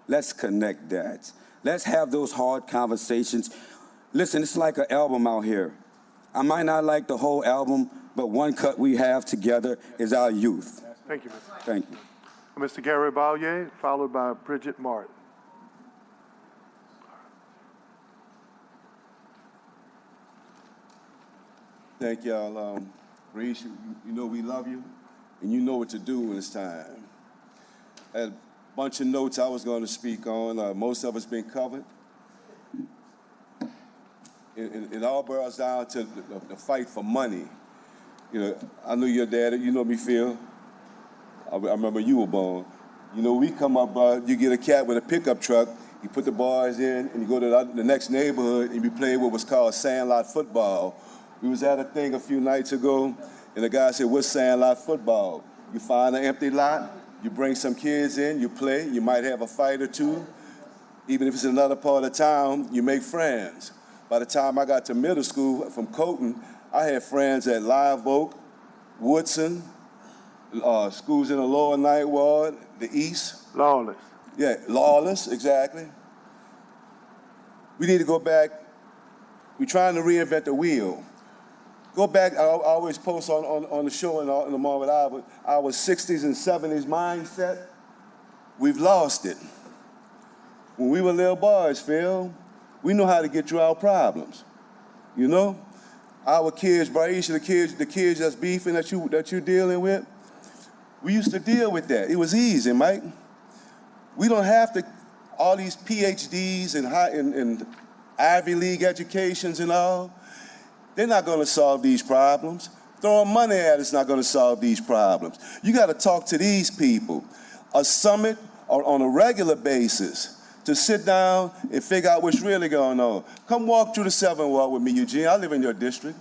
Let's connect that. Let's have those hard conversations. Listen, it's like an album out here. I might not like the whole album, but one cut we have together is our youth. Thank you, Mr. Thank you. Mr. Gary Ballier, followed by Bridget Martin. thank y'all. Reese, you know we love you, and you know what to do when it's time. I had a bunch of notes I was going to speak on. Most of it's been covered. It all boils down to the fight for money. You know, I knew your dad. You know me, Phil. I remember you were born. You know, we come up, you get a cat with a pickup truck, you put the boys in, and you go to the next neighborhood, and you play what was called sandlot football. We was at a thing a few nights ago, and the guy said, what's sandlot football? You find an empty lot, you bring some kids in, you play, you might have a fight or two. Even if it's in another part of town, you make friends. By the time I got to middle school from Colton, I had friends at Live Oak, Woodson, schools in the lower Ninth Ward, the East. Lawless. Yeah, Lawless, exactly. We need to go back. We're trying to reinvent the wheel. Go back, I always post on the show in the Marvin our 60s and 70s mindset. We've lost it. When we were little boys, Phil, we know how to get through our problems. You know? Our kids, Braisha, the kids that's beefing that you're dealing with, we used to deal with that. It was easy, Mike. We don't have to, all these PhDs and Ivy League educations and all, they're not gonna solve these problems. Throwing money at it's not gonna solve these problems. You gotta talk to these people. A summit or on a regular basis to sit down and figure out what's really going on. Come walk through the 7th Ward with me, Eugene. I live in your district.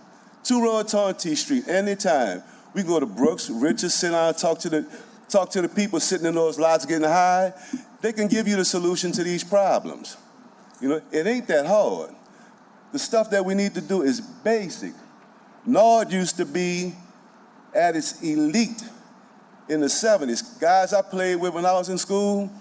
2 Road T Street, anytime. We go to Brooks, Richards, sit down, talk to the people sitting in those lots getting high. They can give you the solution to these problems. You know, it ain't that hard. The stuff that we need to do is basic. NORD used to be at its elite in the 70s. Guys I played with when I was in school,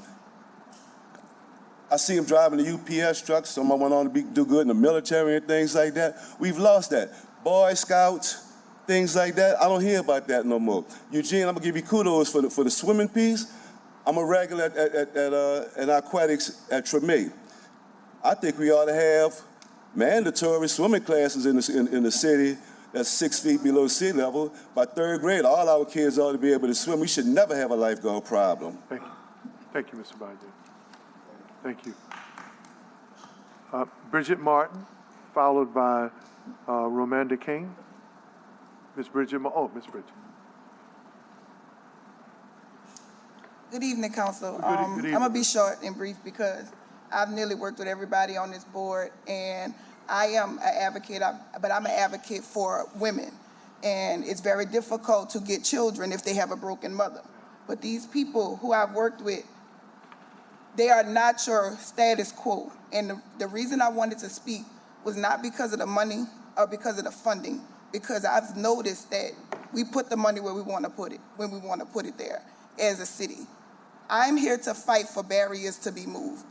I see them driving the UPS trucks. Some of them went on to do good in the military and things like that. We've lost that. Boy Scouts, things like that. I don't hear about that no more. Eugene, I'm gonna give you kudos for the swimming piece. I'm a regular at aquatics at Treme. I think we ought to have mandatory swimming classes in the city that's 6 feet below sea level. By 3rd grade, all our kids ought to be able to swim. We should never have a lifeguard problem. Thank you. Thank you, Mr. Bajay. Thank you. Bridget Martin, followed by Romanda King. Miss Bridget, Miss Bridget. Good evening, Council. Good evening. I'm going to be short and brief because I've nearly worked with everybody on this board, and I am an advocate, but I'm an advocate for women. And it's very difficult to get children if they have a broken mother. But these people who I've worked with, they are not your status quo. And the reason I wanted to speak was not because of the money or because of the funding, because I've noticed that we put the money where we want to put it, when we want to put it there as a city. I'm here to fight for barriers to be moved.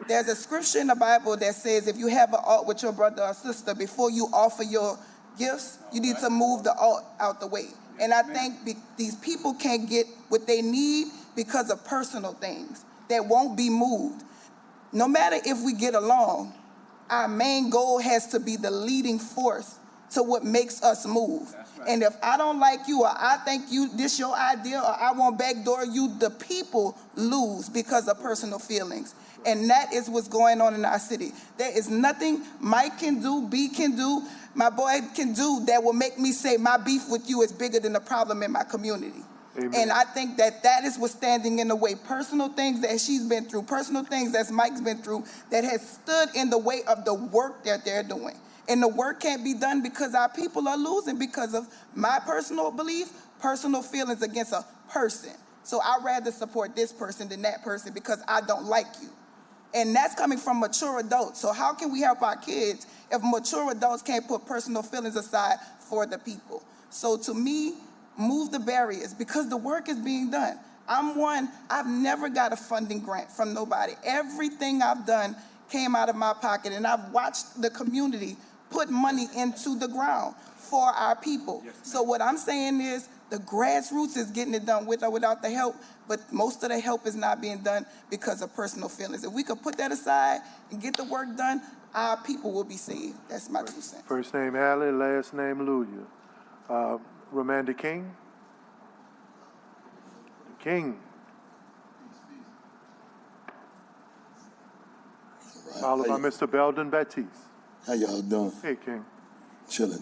There's a scripture in the Bible that says if you have an alt with your brother or sister, before you offer your gifts, you need to move the alt out the way. And I think these people can't get what they need because of personal things that won't be moved. No matter if we get along, our main goal has to be the leading force to what makes us move. Right. And if I don't like you, or I think this your idea, or I want backdoor you, the people lose because of personal feelings. And that is what's going on in our city. There is nothing Mike can do, B can do, my boy can do that will make me say my beef with you is bigger than the problem in my community. Amen. And I think that is what's standing in the way. Personal things that she's been through, personal things that Mike's been through, that has stood in the way of the work that they're doing. And the work can't be done because our people are losing because of my personal belief, personal feelings against a person. So I'd rather support this person than that person because I don't like you. And that's coming from mature adults. So how can we help our kids if mature adults can't put personal feelings aside for the people? So to me, move the barriers because the work is being done. I've never got a funding grant from nobody. Everything I've done came out of my pocket, and I've watched the community put money into the ground for our people. Yes, so what I'm saying is The grassroots is getting it done with or without the help, but most of the help is not being done because of personal feelings. If we could put that aside and get the work done, our people will be saved. That's my 2 cents. First name Hallie, last name Luya. Romanda King? King. Followed by Mr. Belden Baptiste. How y'all doing? Hey, King. Chilling.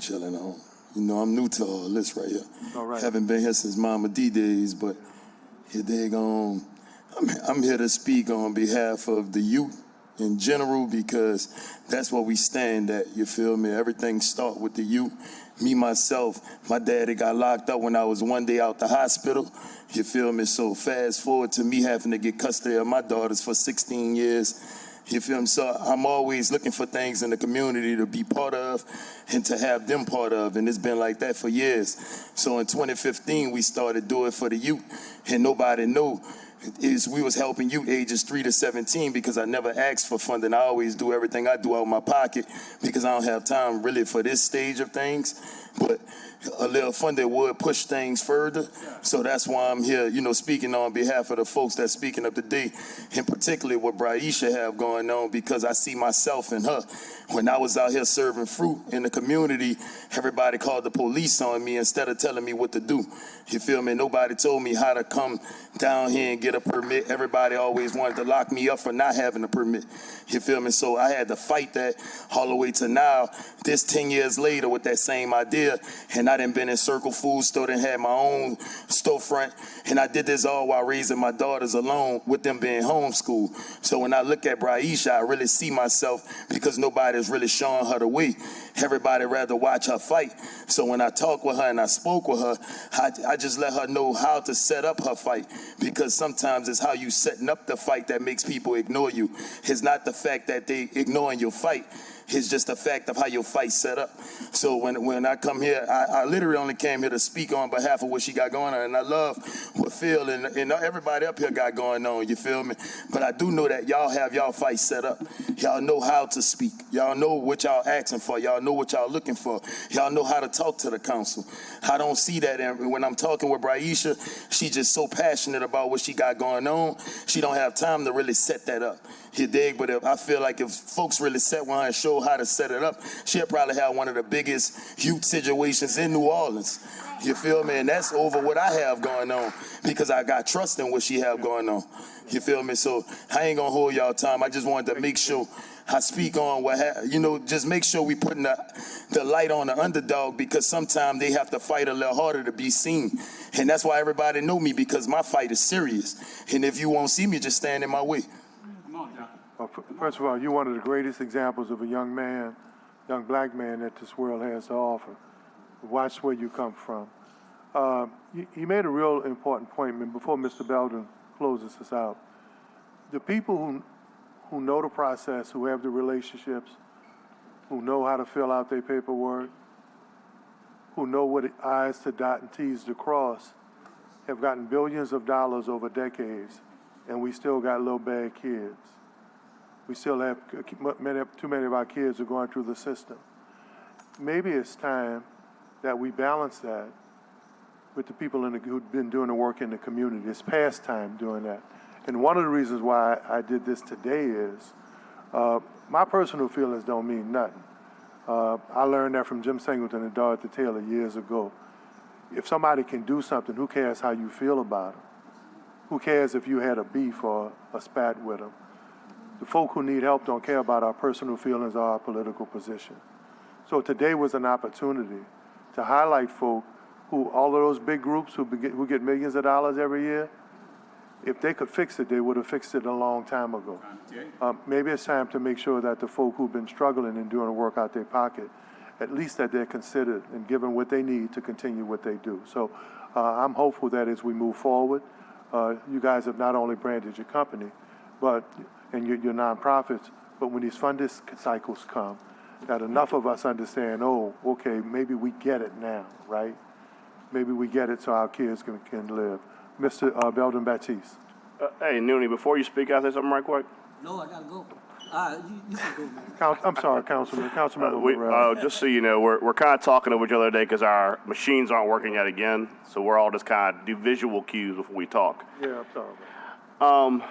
You know, I'm new to all this right here. All right. Haven't been here since Mama D days, but here they go. I'm here to speak on behalf of the youth in general because that's what we stand at, you feel me? Everything start with the youth. Me, myself, my daddy got locked up when I was one day out the hospital, you feel me? So fast forward to me having to get custody of my daughters for 16 years. You feel me? So I'm always looking for things in the community to be part of and to have them part of, and it's been like that for years. So in 2015, we started doing it for the youth, and nobody knew. We was helping youth ages 3 to 17 because I never asked for funding. I always do everything I do out of my pocket because I don't have time really for this stage of things. But a little funding would push things further. So that's why I'm here, you know, speaking on behalf of the folks that's speaking up today, and particularly what Braisha have going on, because I see myself in her. When I was out here serving fruit in the community, everybody called the police on me instead of telling me what to do. You feel me? Nobody told me how to come down here and get a permit. Everybody always wanted to lock me up for not having a permit. You feel me? So I had to fight that all the way to now, this 10 years later with that same idea. And I done been in Circle Food Store and had my own storefront. And I did this all while raising my daughters alone with them being homeschooled. So when I look at Braisha, I really see myself because nobody's really showing her the way. Everybody rather watch her fight. So when I talk with her and I spoke with her, I just let her know how to set up her fight, because sometimes it's how you setting up the fight that makes people ignore you. It's not the fact that they ignoring your fight. It's just the fact of how your fight set up. So when I come here, I literally only came here to speak on behalf of what she got going on. And I love what Phil and everybody up here got going on, you feel me? But I do know that y'all have y'all fight set up. Y'all know how to speak. Y'all know what y'all asking for. Y'all know what y'all looking for. Y'all know how to talk to the council. I don't see that. And when I'm talking with Braisha, she just so passionate about what she got going on. She don't have time to really set that up. You dig? But I feel like if folks really sat with her and showed how to set it up, she'll probably have one of the biggest youth situations in New Orleans. You feel me? And that's over what I have going on because I got trust in what she have going on. You feel me? So I ain't gonna hold y'all time. I just wanted to make sure I speak on just make sure we putting the light on the underdog, because sometimes they have to fight a little harder to be seen. And that's why everybody know me, because my fight is serious. And if you won't see me, just stand in my way. First of all, you're one of the greatest examples of a young black man that this world has to offer. Watch where you come from. He made a real important point before Mr. Belden closes us out. The people who know the process, who have the relationships, who know how to fill out their paperwork, who know what I's to dot and T's to cross, have gotten billions of dollars over decades, and we still got little bad kids. We still have too many of our kids are going through the system. Maybe it's time that we balance that with the people who've been doing the work in the community. It's past time doing that. And one of the reasons why I did this today is my personal feelings don't mean nothing. I learned that from Jim Singleton and Dorothy Taylor years ago. If somebody can do something, who cares how you feel about them? Who cares if you had a beef or a spat with them? The folk who need help don't care about our personal feelings or our political position. So today was an opportunity to highlight folk who, all of those big groups who get millions of dollars every year, if they could fix it, they would have fixed it a long time ago. Maybe it's time to make sure that the folk who've been struggling and doing the work out their pocket, at least that they're considered and given what they need to continue what they do. So I'm hopeful that as we move forward, you guys have not only branded your company, and your nonprofits, but when these funding cycles come, that enough of us understand, okay, maybe we get it now, right? Maybe we get it so our kids can live. Mr. Belden Baptiste. Hey, Noonie, before you speak, can I say something right quick? No, I gotta go. You can go, man. I'm sorry, Councilmember Morrell. Just so you know, we're kind of talking over each other today because our machines aren't working yet again. So we're all just kind of do visual cues before we talk. Yeah, I'm sorry.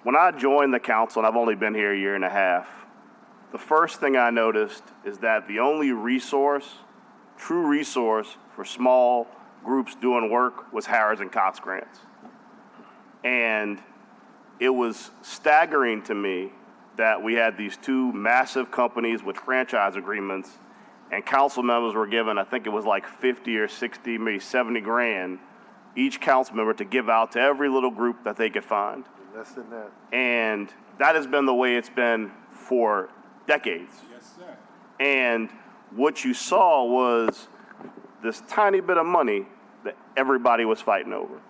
When I joined the council, and I've only been here a year and a half, the first thing I noticed is that the only true resource for small groups doing work was Harris and Cox grants. And it was staggering to me that we had these two massive companies with franchise agreements, and council members were given, I think it was like 50 or 60, maybe 70 grand, each council member to give out to every little group that they could find. Less than that. And that has been the way it's been for decades. Yes, sir. And what you saw was this tiny bit of money that everybody was fighting over.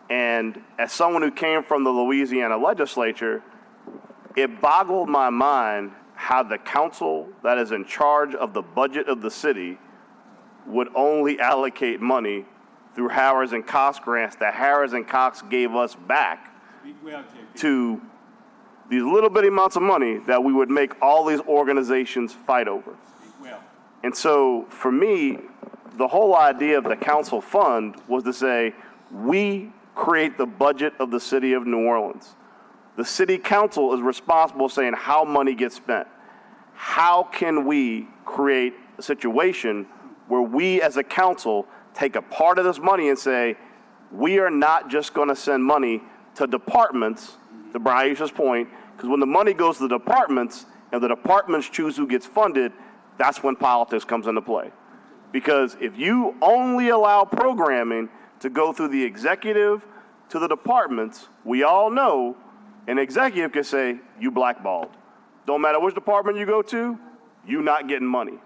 And as someone who came from the Louisiana legislature, it boggled my mind how the council that is in charge of the budget of the city would only allocate money through Harris and Cox grants that Harris and Cox gave us back to these little bitty amounts of money that we would make all these organizations fight over. And so for me, the whole idea of the council fund was to say, we create the budget of the city of New Orleans. The city council is responsible for saying how money gets spent. How can we create a situation where we as a council take a part of this money and say, we are not just going to send money to departments, to Brian's point, because when the money goes to the departments and the departments choose who gets funded, that's when politics comes into play. Because if you only allow programming to go through the executive to the departments, we all know an executive can say, you blackballed. Don't matter which department you go to, you not getting money.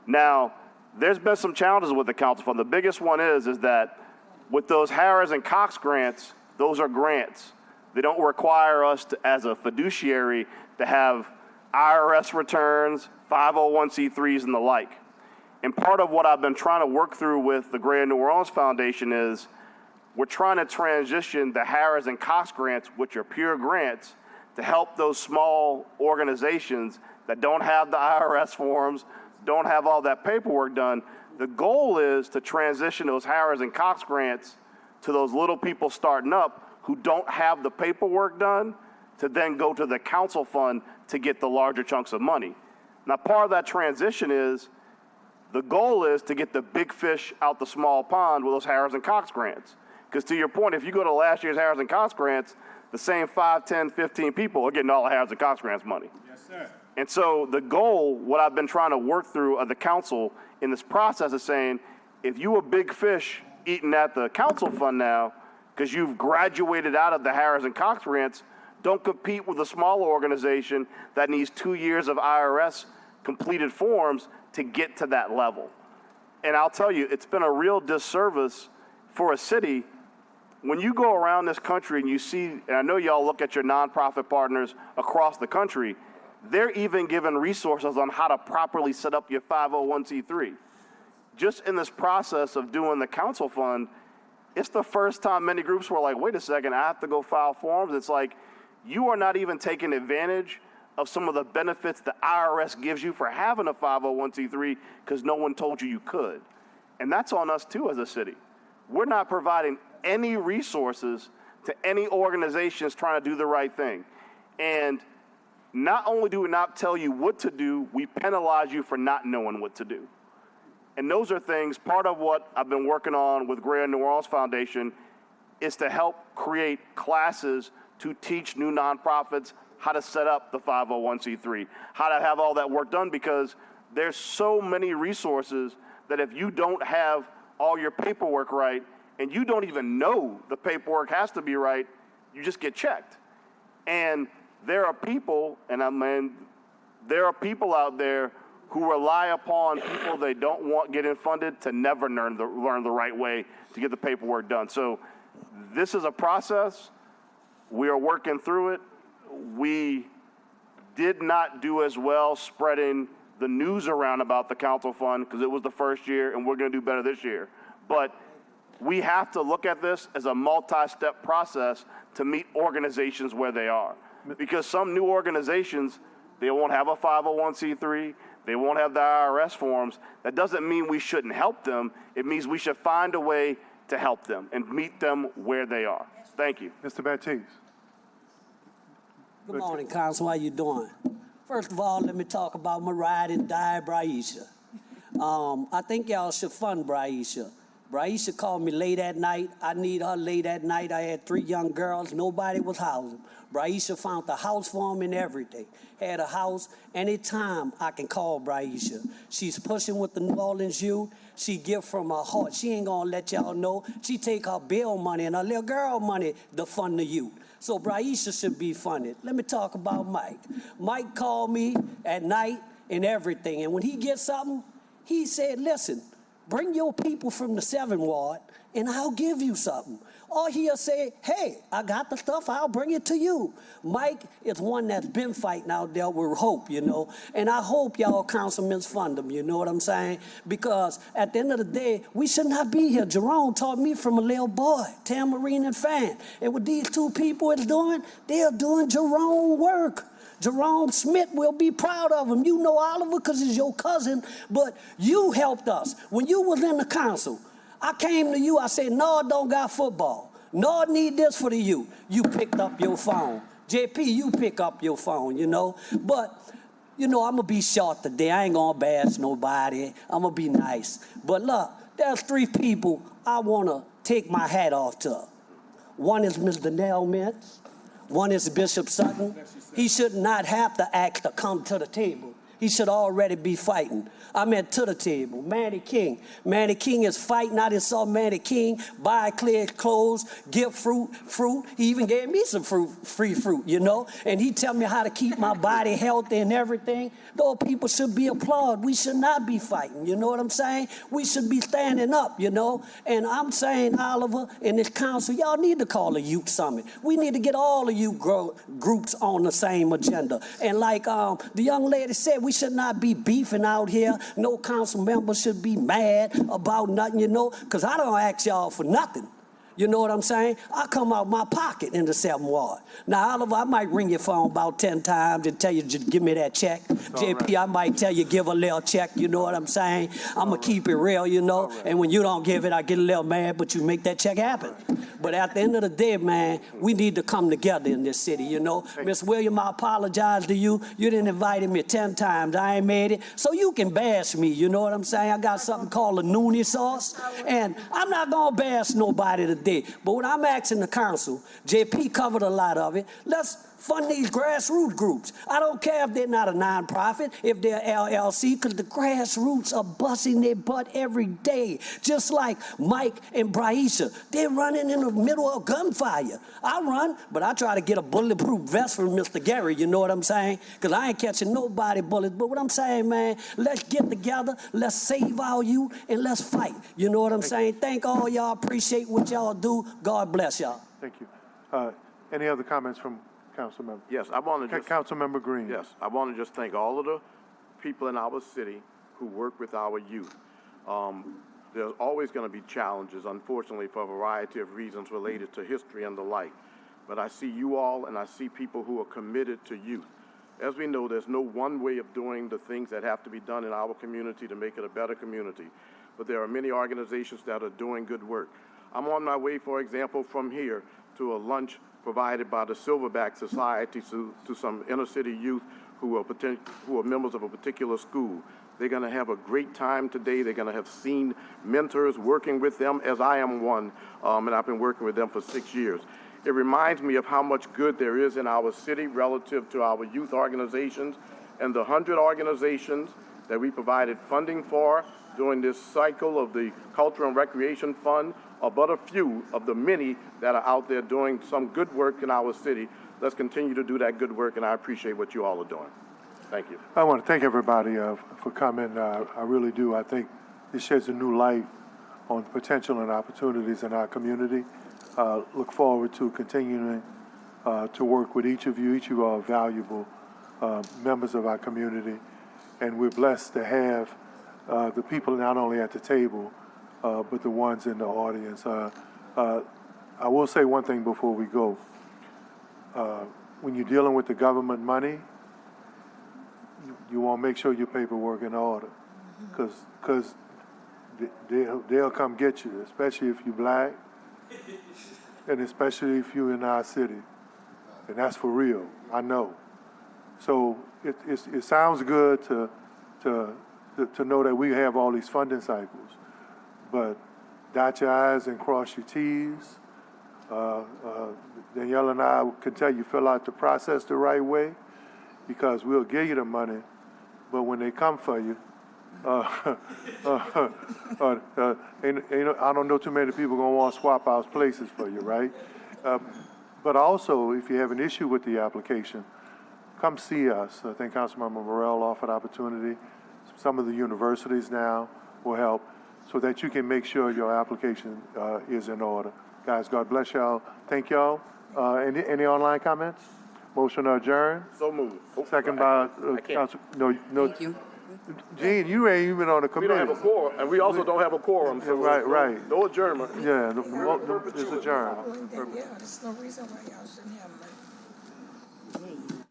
Now, there's been some challenges with the council fund. The biggest one is that with those Harris and Cox grants, those are grants. They don't require us to, as a fiduciary, to have IRS returns, 501c3s, and the like. And part of what I've been trying to work through with the Greater New Orleans Foundation is we're trying to transition the Harris and Cox grants, which are pure grants, to help those small organizations that don't have the IRS forms, don't have all that paperwork done. The goal is to transition those Harris and Cox grants to those little people starting up who don't have the paperwork done to then go to the council fund to get the larger chunks of money. Now, part of that transition is the goal is to get the big fish out the small pond with those Harris and Cox grants. Because to your point, if you go to last year's Harris and Cox grants, the same 5, 10, 15 people are getting all the Harris and Cox grants money. Yes, sir. And so the goal, what I've been trying to work through of the council in this process is saying, if you a big fish eating at the council fund now, because you've graduated out of the Harris and Cox grants, don't compete with a smaller organization that needs 2 years of IRS completed forms to get to that level. And I'll tell you, it's been a real disservice for a city when you go around this country and you see, and I know y'all look at your nonprofit partners across the country, they're even given resources on how to properly set up your 501c3. Just in this process of doing the council fund, it's the first time many groups were like, wait a second, I have to go file forms. It's like, you are not even taking advantage of some of the benefits the IRS gives you for having a 501c3 because no one told you you could. And that's on us too as a city. We're not providing any resources to any organizations trying to do the right thing. And not only do we not tell you what to do, we penalize you for not knowing what to do. And those are things, part of what I've been working on with Greater New Orleans Foundation is to help create classes to teach new nonprofits how to set up the 501c3, how to have all that work done, because there's so many resources that if you don't have all your paperwork right, and you don't even know the paperwork has to be right, you just get checked. And there are people, there are people out there who rely upon people they don't want getting funded to never learn the right way to get the paperwork done. So this is a process. We are working through it. We did not do as well spreading the news around about the council fund because it was the first year, and we're going to do better this year. But we have to look at this as a multi-step process to meet organizations where they are. Because some new organizations, they won't have a 501c3, they won't have the IRS forms. That doesn't mean we shouldn't help them. It means we should find a way to help them and meet them where they are. Thank you. Mr. Baptiste. Good morning, Council. How you doing? First of all, let me talk about my ride and die, Braisha. I think y'all should fund Braisha. Braisha called me late at night. I need her late at night. I had 3 young girls. Nobody was housing. Braisha found a house for them and everything. Had a house. Anytime I can call Braisha. She's pushing with the New Orleans youth. She give from her heart. She ain't gonna let y'all know. She take her bill money and her little girl money to fund the youth. So Braisha should be funded. Let me talk about Mike. Mike called me at night and everything. And when he gets something, he said, listen, bring your people from the 7th Ward and I'll give you something. Or he'll say, hey, I got the stuff, I'll bring it to you. Mike is one that's been fighting out there with hope, you know. And I hope y'all councilmen fund him, you know what I'm saying? Because at the end of the day, we should not be here. Jerome taught me from a little boy, Tamarine and Fan. And what these 2 people is doing, they're doing Jerome work. Jerome Smith will be proud of him. You know Oliver because he's your cousin, but you helped us. When you was in the council, I came to you, I said, Nord don't got football. Nord need this for the youth. You picked up your phone. JP, you pick up your phone, you know. But, you know, I'm going to be short today. I ain't going to bash nobody. I'm going to be nice. But look, there's 3 people I want to take my hat off to. One is Mr. Nell Mintz. One is Bishop Sutton. He should not have to ask to come to the table. He should already be fighting. I meant to the table. Manny King. Manny King is fighting. I just saw Manny King buy clear clothes, give fruit. He even gave me some free fruit, you know? And he tell me how to keep my body healthy and everything. Those people should be applauded. We should not be fighting, you know what I'm saying? We should be standing up, you know? And I'm saying, Oliver, and this council, y'all need to call a youth summit. We need to get all the youth groups on the same agenda. And like the young lady said, we should not be beefing out here. No council member should be mad about nothing, you know, because I don't ask y'all for nothing. You know what I'm saying? I come out my pocket in the 7th Ward. Now, Oliver, I might ring your phone about 10 times and tell you, just give me that check. JP, right. I might tell you, give a little check, you know what I'm saying? I'm going to keep it real, you know? Right. And when you don't give it, I get a little mad, but you make that check happen. Right. But at the end of the day, man, we need to come together in this city, you know? Miss William, I apologize to you. You didn't invite me 10 times. I ain't made it. So you can bash me, you know what I'm saying? I got something called a noonie sauce, and I'm not going to bash nobody today. But what I'm asking the council, JP covered a lot of it, let's fund these grassroots groups. I don't care if they're not a nonprofit, if they're LLC, because the grassroots are busting their butt every day. Just like Mike and Braisha, they're running in the middle of gunfire. I run, but I try to get a bulletproof vest from Mr. Gary, you know what I'm saying? Because I ain't catching nobody bullets. But what I'm saying, man, let's get together, let's save our youth, and let's fight. You know what I'm saying? Thank all y'all, appreciate what y'all do. God bless y'all. Thank you. Any other comments from council members? Yes, I want to just... Councilmember Green. Yes, I want to just thank all of the people in our city who work with our youth. There's always going to be challenges, unfortunately, for a variety of reasons related to history and the like. But I see you all, and I see people who are committed to youth. As we know, there's no one way of doing the things that have to be done in our community to make it a better community. But there are many organizations that are doing good work. I'm on my way, for example, from here to a lunch provided by the Silverback Society to some inner city youth who are members of a particular school. They're going to have a great time today. They're going to have seen mentors working with them, as I am one, and I've been working with them for 6 years. It reminds me of how much good there is in our city relative to our youth organizations and the 100 organizations that we provided funding for during this cycle of the Culture and Recreation Fund are but a few of the many that are out there doing some good work in our city. Let's continue to do that good work, and I appreciate what you all are doing. Thank you. I want to thank everybody for coming. I really do. I think this sheds a new light on potential and opportunities in our community. Look forward to continuing to work with each of you. Each of you are valuable members of our community, and we're blessed to have the people not only at the table, but the ones in the audience. I will say one thing before we go. When you're dealing with the government money, you want to make sure your paperwork in order, because they'll come get you, especially if you're black, and especially if you're in our city, and that's for real. I know. So it sounds good to know that we have all these funding cycles, but dot your I's and cross your T's. Danielle and I can tell you fill out the process the right way, because we'll give you the money, but when they come for you, I don't know too many people gonna want to swap out places for you, right? But also, if you have an issue with the application, come see us. I think Councilmember Morrell offered opportunity. Some of the universities now will help so that you can make sure your application is in order. Guys, God bless y'all. Thank y'all. Any online comments? Motion to adjourn? So moved. Second by Council. No. Thank you. Gene, you ain't even on the We committee. don't have a quorum, and we also don't have a quorum, so. Right. No adjournment. Yeah, it's adjourned. Yeah, there's no reason why y'all shouldn't have money.